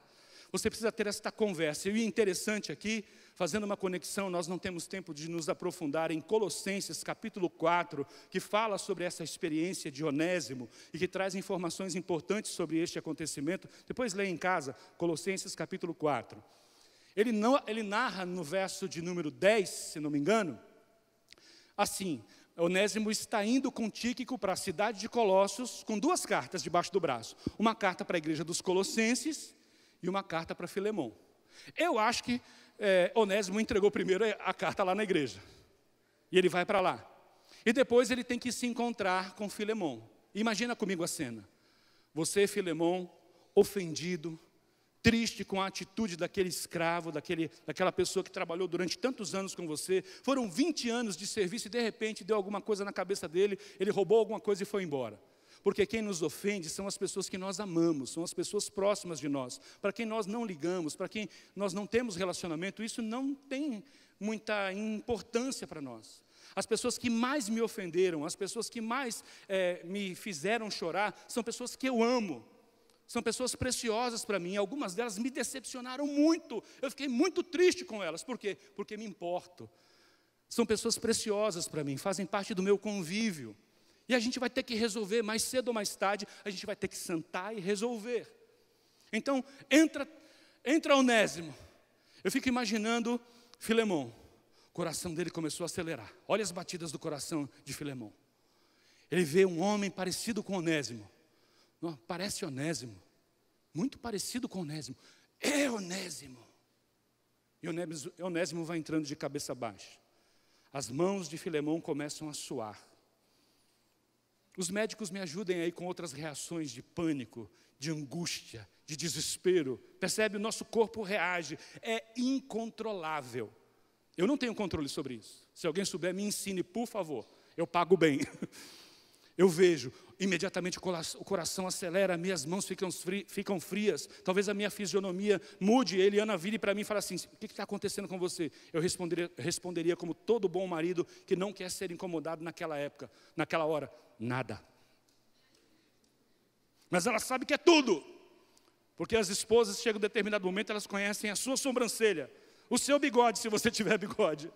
Você precisa ter esta conversa. E o interessante aqui, fazendo uma conexão, nós não temos tempo de nos aprofundar em Colossenses capítulo 4, que fala sobre essa experiência de Onésimo e que traz informações importantes sobre este acontecimento. Depois leia em casa, Colossenses capítulo 4. Ele narra no verso de número 10, se não me engano, assim: Onésimo está indo com Tíquico para a cidade de Colossos com 2 cartas debaixo do braço. Uma carta para a igreja dos Colossenses e uma carta para Filemão. Eu acho que Onésimo entregou primeiro a carta lá na igreja. E ele vai para lá. E depois ele tem que se encontrar com Filemão. Imagina comigo a cena. Você, Filemão, ofendido, triste com a atitude daquele escravo, daquela pessoa que trabalhou durante tantos anos com você. Foram 20 anos de serviço e de repente deu alguma coisa na cabeça dele, ele roubou alguma coisa e foi embora. Porque quem nos ofende são as pessoas que nós amamos, são as pessoas próximas de nós. Para quem nós não ligamos, para quem nós não temos relacionamento, isso não tem muita importância para nós. As pessoas que mais me ofenderam, as pessoas que mais me fizeram chorar, são pessoas que eu amo. São pessoas preciosas para mim, algumas delas me decepcionaram muito. Eu fiquei muito triste com elas. Por quê? Porque me importo. São pessoas preciosas para mim, fazem parte do meu convívio. E a gente vai ter que resolver, mais cedo ou mais tarde, a gente vai ter que sentar e resolver. Então, entra Onésimo. Eu fico imaginando Filemão. O coração dele começou a acelerar. Olha as batidas do coração de Filemão. Ele vê um homem parecido com Onésimo. Não, parece Onésimo. Muito parecido com Onésimo. É Onésimo. E Onésimo vai entrando de cabeça baixa. As mãos de Filemão começam a suar. Os médicos me ajudem aí com outras reações de pânico, de angústia, de desespero. Percebe? O nosso corpo reage. É incontrolável. Eu não tenho controle sobre isso. Se alguém souber, me ensine, por favor. Eu pago bem. Eu vejo, imediatamente o coração acelera, minhas mãos ficam frias. Talvez a minha fisionomia mude. Eliana vire para mim e fala assim: o que está acontecendo com você? Eu responderia como todo bom marido que não quer ser incomodado naquela época, naquela hora: nada. Mas ela sabe que é tudo. Porque as esposas chegam em determinado momento, elas conhecem a sua sobrancelha, o seu bigode, se você tiver bigode.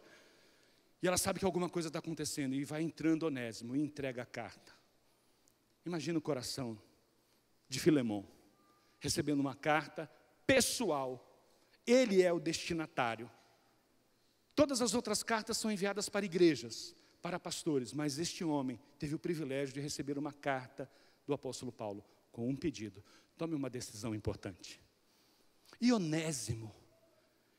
E ela sabe que alguma coisa está acontecendo. E vai entrando Onésimo e entrega a carta. Imagina o coração de Filemão, recebendo uma carta pessoal. Ele é o destinatário. Todas as outras cartas são enviadas para igrejas, para pastores, mas este homem teve o privilégio de receber uma carta do apóstolo Paulo, com um pedido: tome uma decisão importante. E Onésimo,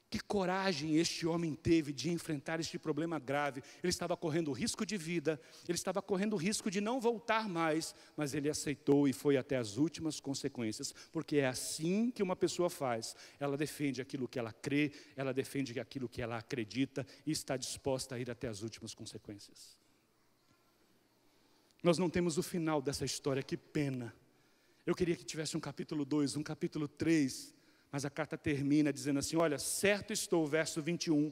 que coragem este homem teve de enfrentar este problema grave. Ele estava correndo risco de vida, ele estava correndo risco de não voltar mais, mas ele aceitou e foi até as últimas consequências, porque é assim que uma pessoa faz. Ela defende aquilo que ela crê, ela defende aquilo que ela acredita e está disposta a ir até as últimas consequências. Nós não temos o final dessa história, que pena. Eu queria que tivesse um capítulo 2, um capítulo 3, mas a carta termina dizendo assim: olha, certo estou, verso 21,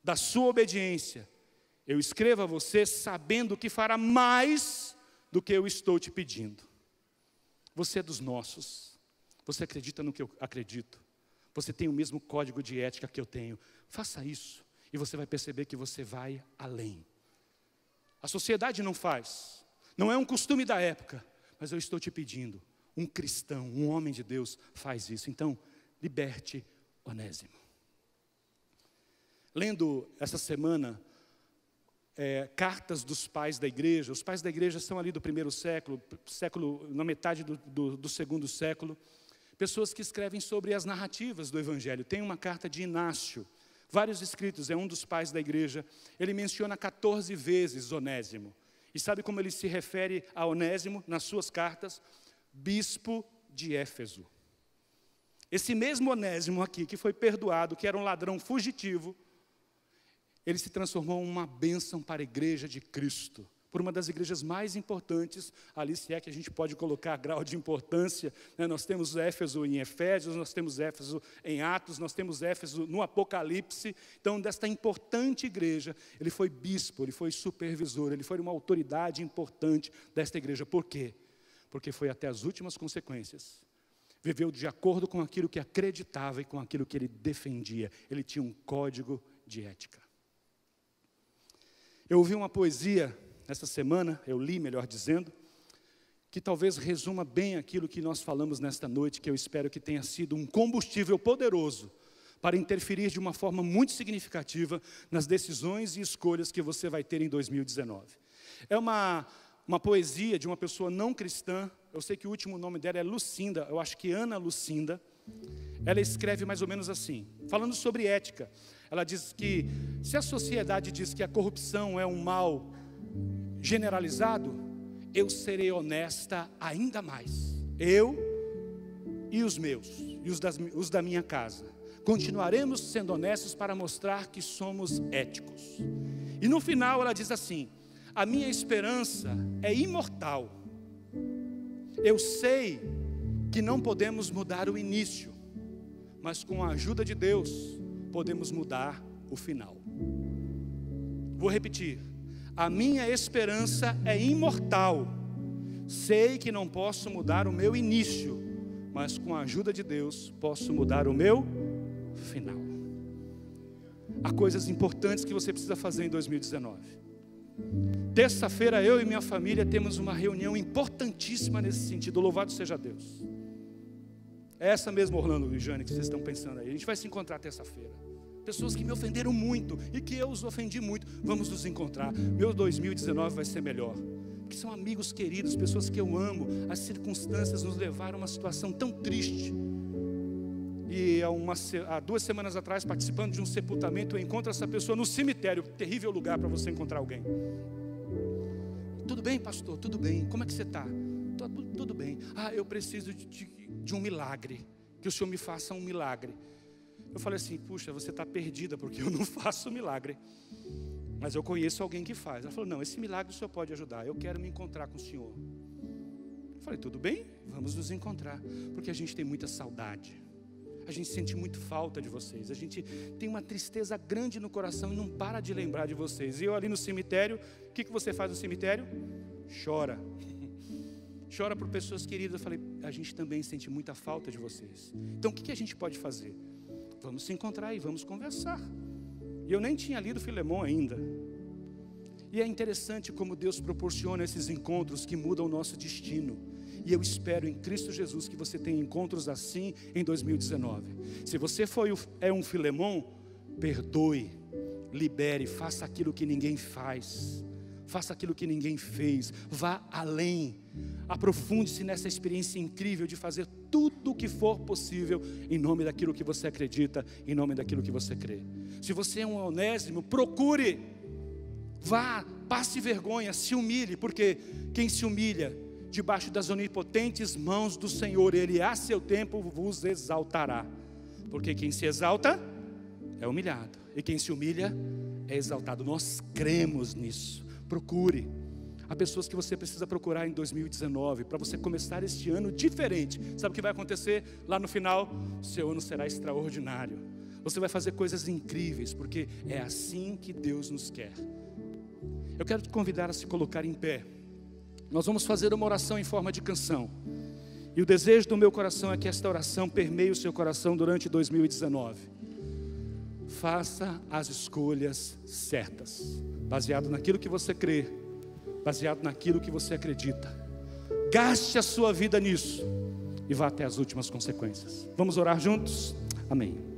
da sua obediência. Eu escrevo a você sabendo que fará mais do que eu estou te pedindo. Você é dos nossos. Você acredita no que eu acredito. Você tem o mesmo código de ética que eu tenho. Faça isso e você vai perceber que você vai além. A sociedade não faz. Não é um costume da época. Mas eu estou te pedindo. Um cristão, um homem de Deus faz isso. Então, liberte Onésimo. Lendo essa semana cartas dos pais da igreja. Os pais da igreja são ali do primeiro século, na metade do segundo século. Pessoas que escrevem sobre as narrativas do Evangelho. Tem uma carta de Inácio, vários escritos, é um dos pais da igreja. Ele menciona 14 vezes Onésimo. E sabe como ele se refere a Onésimo nas suas cartas? Bispo de Éfeso. Esse mesmo Onésimo aqui, que foi perdoado, que era um ladrão fugitivo, ele se transformou em uma bênção para a igreja de Cristo, por uma das igrejas mais importantes, ali se é que a gente pode colocar grau de importância, né? Nós temos Éfeso em Efésios, nós temos Éfeso em Atos, nós temos Éfeso no Apocalipse. Então, desta importante igreja, ele foi bispo, ele foi supervisor, ele foi uma autoridade importante desta igreja. Por quê? Porque foi até as últimas consequências. Viveu de acordo com aquilo que acreditava e com aquilo que ele defendia. Ele tinha um código de ética. Eu ouvi uma poesia essa semana, eu li, melhor dizendo, que talvez resuma bem aquilo que nós falamos nesta noite, que eu espero que tenha sido um combustível poderoso para interferir de uma forma muito significativa nas decisões e escolhas que você vai ter em 2019. É uma poesia de uma pessoa não cristã. Eu sei que o último nome dela é Lucinda, eu acho que Ana Lucinda. Ela escreve mais ou menos assim, falando sobre ética. Ela diz que se a sociedade diz que a corrupção é um mal generalizado, eu serei honesta ainda mais. Eu e os meus, e os da minha casa. Continuaremos sendo honestos para mostrar que somos éticos. E no final ela diz assim: a minha esperança é imortal. Eu sei que não podemos mudar o início, mas com a ajuda de Deus, podemos mudar o final. Vou repetir. A minha esperança é imortal. Sei que não posso mudar o meu início, mas com a ajuda de Deus, posso mudar o meu final. Há coisas importantes que você precisa fazer em 2019. Terça-feira, eu e minha família temos uma reunião importantíssima nesse sentido. Louvado seja Deus. É essa mesmo, Orlando e Jane, que vocês estão pensando aí. A gente vai se encontrar terça-feira. Pessoas que me ofenderam muito e que eu os ofendi muito, vamos nos encontrar. Meu 2019 vai ser melhor. Porque são amigos queridos, pessoas que eu amo. As circunstâncias nos levaram a uma situação tão triste. E há 2 semanas atrás, participando de um sepultamento, eu encontro essa pessoa no cemitério. Terrível lugar para você encontrar alguém. Tudo bem, pastor? Tudo bem. Como é que você está? Tudo bem. Eu preciso de um milagre. Que o Senhor me faça um milagre. Eu falei assim: puxa, você está perdida, porque eu não faço milagre. Mas eu conheço alguém que faz. Ela falou: não, esse milagre o Senhor pode ajudar. Eu quero me encontrar com o Senhor. Eu falei: tudo bem, vamos nos encontrar. Porque a gente tem muita saudade. A gente sente muito falta de vocês. A gente tem uma tristeza grande no coração e não para de lembrar de vocês. E eu ali no cemitério, o que você faz no cemitério? Chora. Chora por pessoas queridas. Eu falei: a gente também sente muita falta de vocês. Então o que a gente pode fazer? Vamos se encontrar e vamos conversar. E eu nem tinha lido Filemão ainda. E é interessante como Deus proporciona esses encontros que mudam o nosso destino. E eu espero em Cristo Jesus que você tenha encontros assim em 2019. Se você é um Filemon, perdoe, libere, faça aquilo que ninguém faz. Faça aquilo que ninguém fez. Vá além. Aprofunde-se nessa experiência incrível de fazer tudo o que for possível em nome daquilo que você acredita, em nome daquilo que você crê. Se você é um Onésimo, procure. Vá, passe vergonha, se humilhe, porque quem se humilha debaixo das onipotentes mãos do Senhor, Ele a seu tempo vos exaltará. Porque quem se exalta é humilhado, e quem se humilha é exaltado. Nós cremos nisso. Procure. Há pessoas que você precisa procurar em 2019, para você começar este ano diferente. Sabe o que vai acontecer? Lá no final, o seu ano será extraordinário. Você vai fazer coisas incríveis, porque é assim que Deus nos quer. Eu quero te convidar a se colocar em pé. Nós vamos fazer uma oração em forma de canção. E o desejo do meu coração é que esta oração permeie o seu coração durante 2019. Faça as escolhas certas, baseado naquilo que você crê, baseado naquilo que você acredita. Gaste a sua vida nisso e vá até as últimas consequências. Vamos orar juntos? Amém.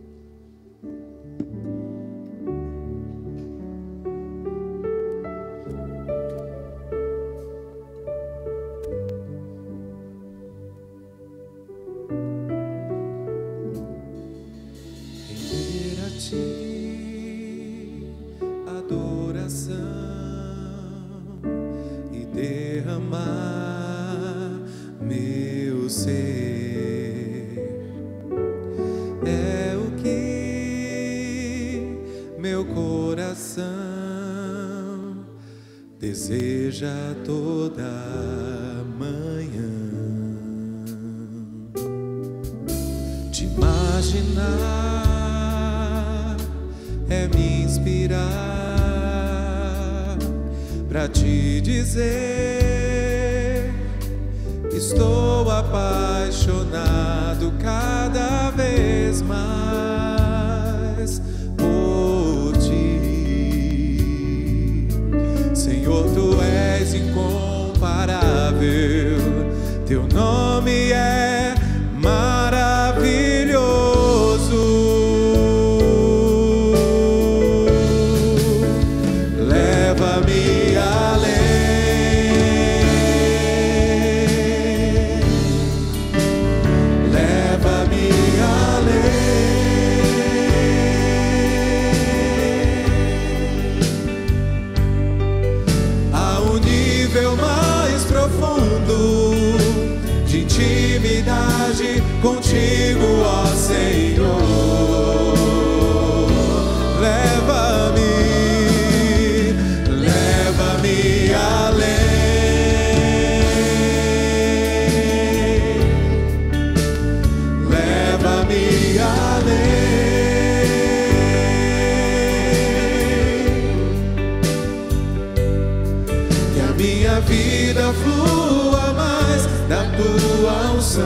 Deseja toda manhã te imaginar, é me inspirar pra te dizer: estou apaixonado cada vez mais por ti. Senhor, Tu és incomparável, Teu nome é maravilhoso. Leva-me além, leva-me mais profundo de intimidade contigo, ó Senhor. Leva-me, leva-me além, leva-me além. Minha vida flua mais da Tua unção,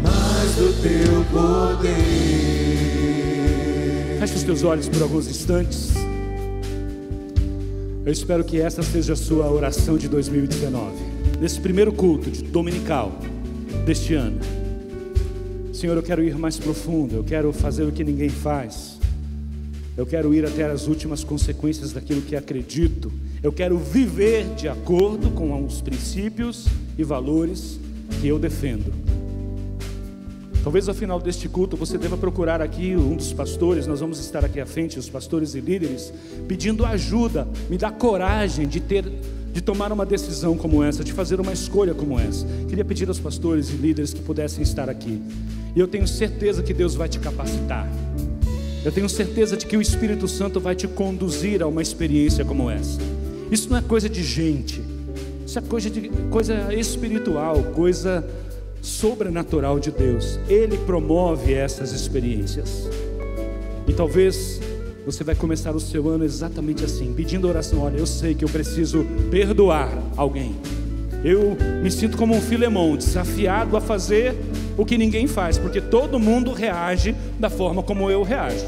mais do Teu poder. Feche os teus olhos por alguns instantes. Eu espero que essa seja a sua oração de 2019, nesse primeiro culto dominical deste ano. Senhor, eu quero ir mais profundo, eu quero fazer o que ninguém faz, eu quero ir até as últimas consequências daquilo que acredito. Eu quero viver de acordo com os princípios e valores que eu defendo. Talvez ao final deste culto você deva procurar aqui um dos pastores. Nós vamos estar aqui à frente, os pastores e líderes, pedindo ajuda. Me dá coragem de tomar uma decisão como essa, de fazer uma escolha como essa. Queria pedir aos pastores e líderes que pudessem estar aqui. E eu tenho certeza que Deus vai te capacitar. Eu tenho certeza de que o Espírito Santo vai te conduzir a uma experiência como essa. Isso não é coisa de gente, isso é coisa espiritual, coisa sobrenatural de Deus. Ele promove essas experiências. E talvez você vai começar o seu ano exatamente assim, pedindo oração. Olha, eu sei que eu preciso perdoar alguém. Eu me sinto como um Filemon, desafiado a fazer o que ninguém faz, porque todo mundo reage da forma como eu reajo.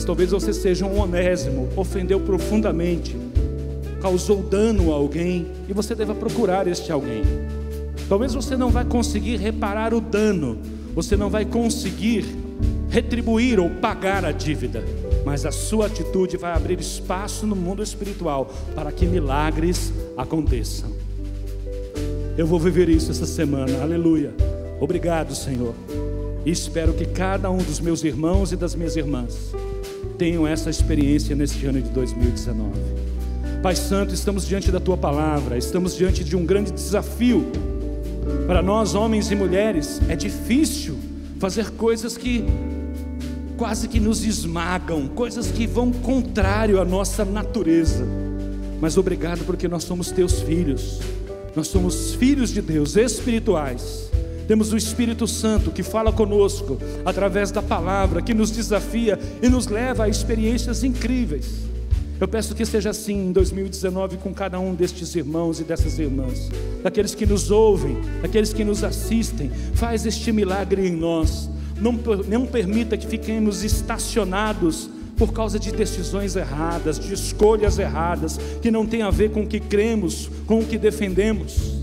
Mas talvez você seja um Onésimo, ofendeu profundamente, causou dano a alguém, e você deva procurar este alguém. Talvez você não vai conseguir reparar o dano, você não vai conseguir retribuir ou pagar a dívida, mas a sua atitude vai abrir espaço no mundo espiritual para que milagres aconteçam. Eu vou viver isso essa semana, aleluia. Obrigado, Senhor. E espero que cada um dos meus irmãos e das minhas irmãs tenham essa experiência neste ano de 2019. Pai Santo, estamos diante da Tua Palavra, estamos diante de um grande desafio. Para nós, homens e mulheres, é difícil fazer coisas que quase que nos esmagam, coisas que vão contrário à nossa natureza. Mas obrigado porque nós somos Teus filhos, nós somos filhos de Deus, espirituais. Temos o Espírito Santo que fala conosco através da palavra, que nos desafia e nos leva a experiências incríveis. Eu peço que seja assim em 2019 com cada um destes irmãos e dessas irmãs, daqueles que nos ouvem, daqueles que nos assistem. Faz este milagre em nós. Não permita que fiquemos estacionados por causa de decisões erradas, de escolhas erradas, que não tem a ver com o que cremos, com o que defendemos.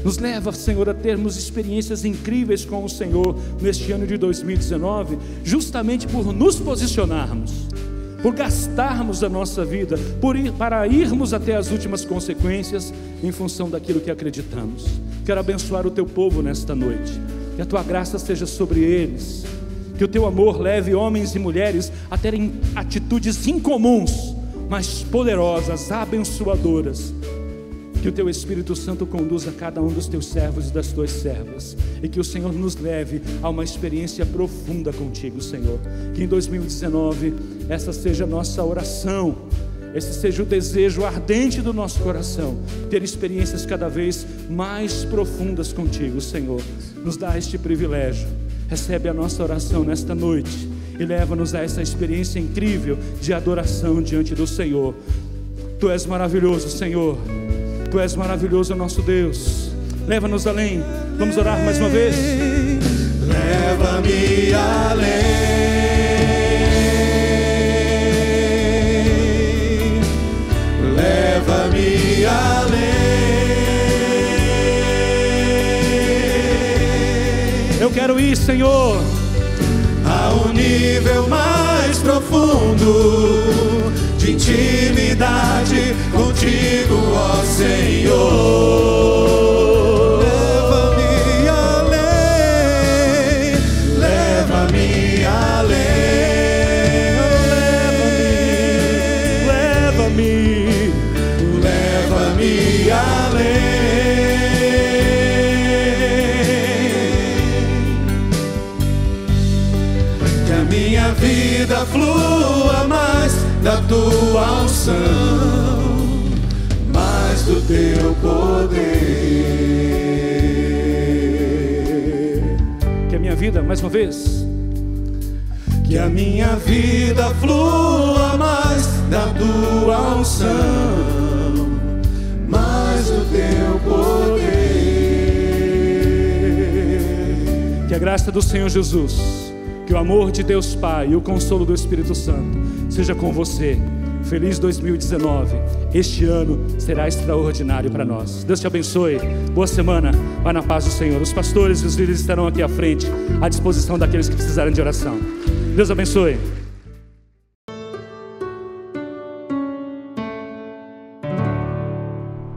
Nos leva, Senhor, a termos experiências incríveis com o Senhor neste ano de 2019, justamente por nos posicionarmos, por gastarmos a nossa vida, para irmos até as últimas consequências em função daquilo que acreditamos. Quero abençoar o Teu povo nesta noite, que a Tua graça seja sobre eles, que o Teu amor leve homens e mulheres a terem atitudes incomuns, mas poderosas, abençoadoras. Que o Teu Espírito Santo conduza cada um dos Teus servos e das Tuas servas, e que o Senhor nos leve a uma experiência profunda contigo, Senhor. Que em 2019 essa seja a nossa oração, esse seja o desejo ardente do nosso coração, ter experiências cada vez mais profundas contigo, Senhor. Nos dá este privilégio, recebe a nossa oração nesta noite e leva-nos a essa experiência incrível de adoração diante do Senhor. Tu és maravilhoso, Senhor. Tu és maravilhoso, nosso Deus. Leva-nos além. Vamos orar mais uma vez. Leva-me além. Leva-me além. Eu quero ir, Senhor, a um nível mais profundo de intimidade contigo, ó Senhor. Leva-me além, leva-me além, leva-me, leva-me além. Que a minha vida flua mais da Tua unção, mais do Teu poder. que a minha vida, mais uma vez, que a minha vida flua mais da Tua unção, mais do Teu poder. que a graça do Senhor Jesus, que o amor de Deus Pai e o consolo do Espírito Santo seja com você. Feliz 2019. Este ano será extraordinário para nós. Deus te abençoe. Boa semana. Vai na paz do Senhor. Os pastores e os líderes estarão aqui à frente, à disposição daqueles que precisarem de oração. Deus abençoe.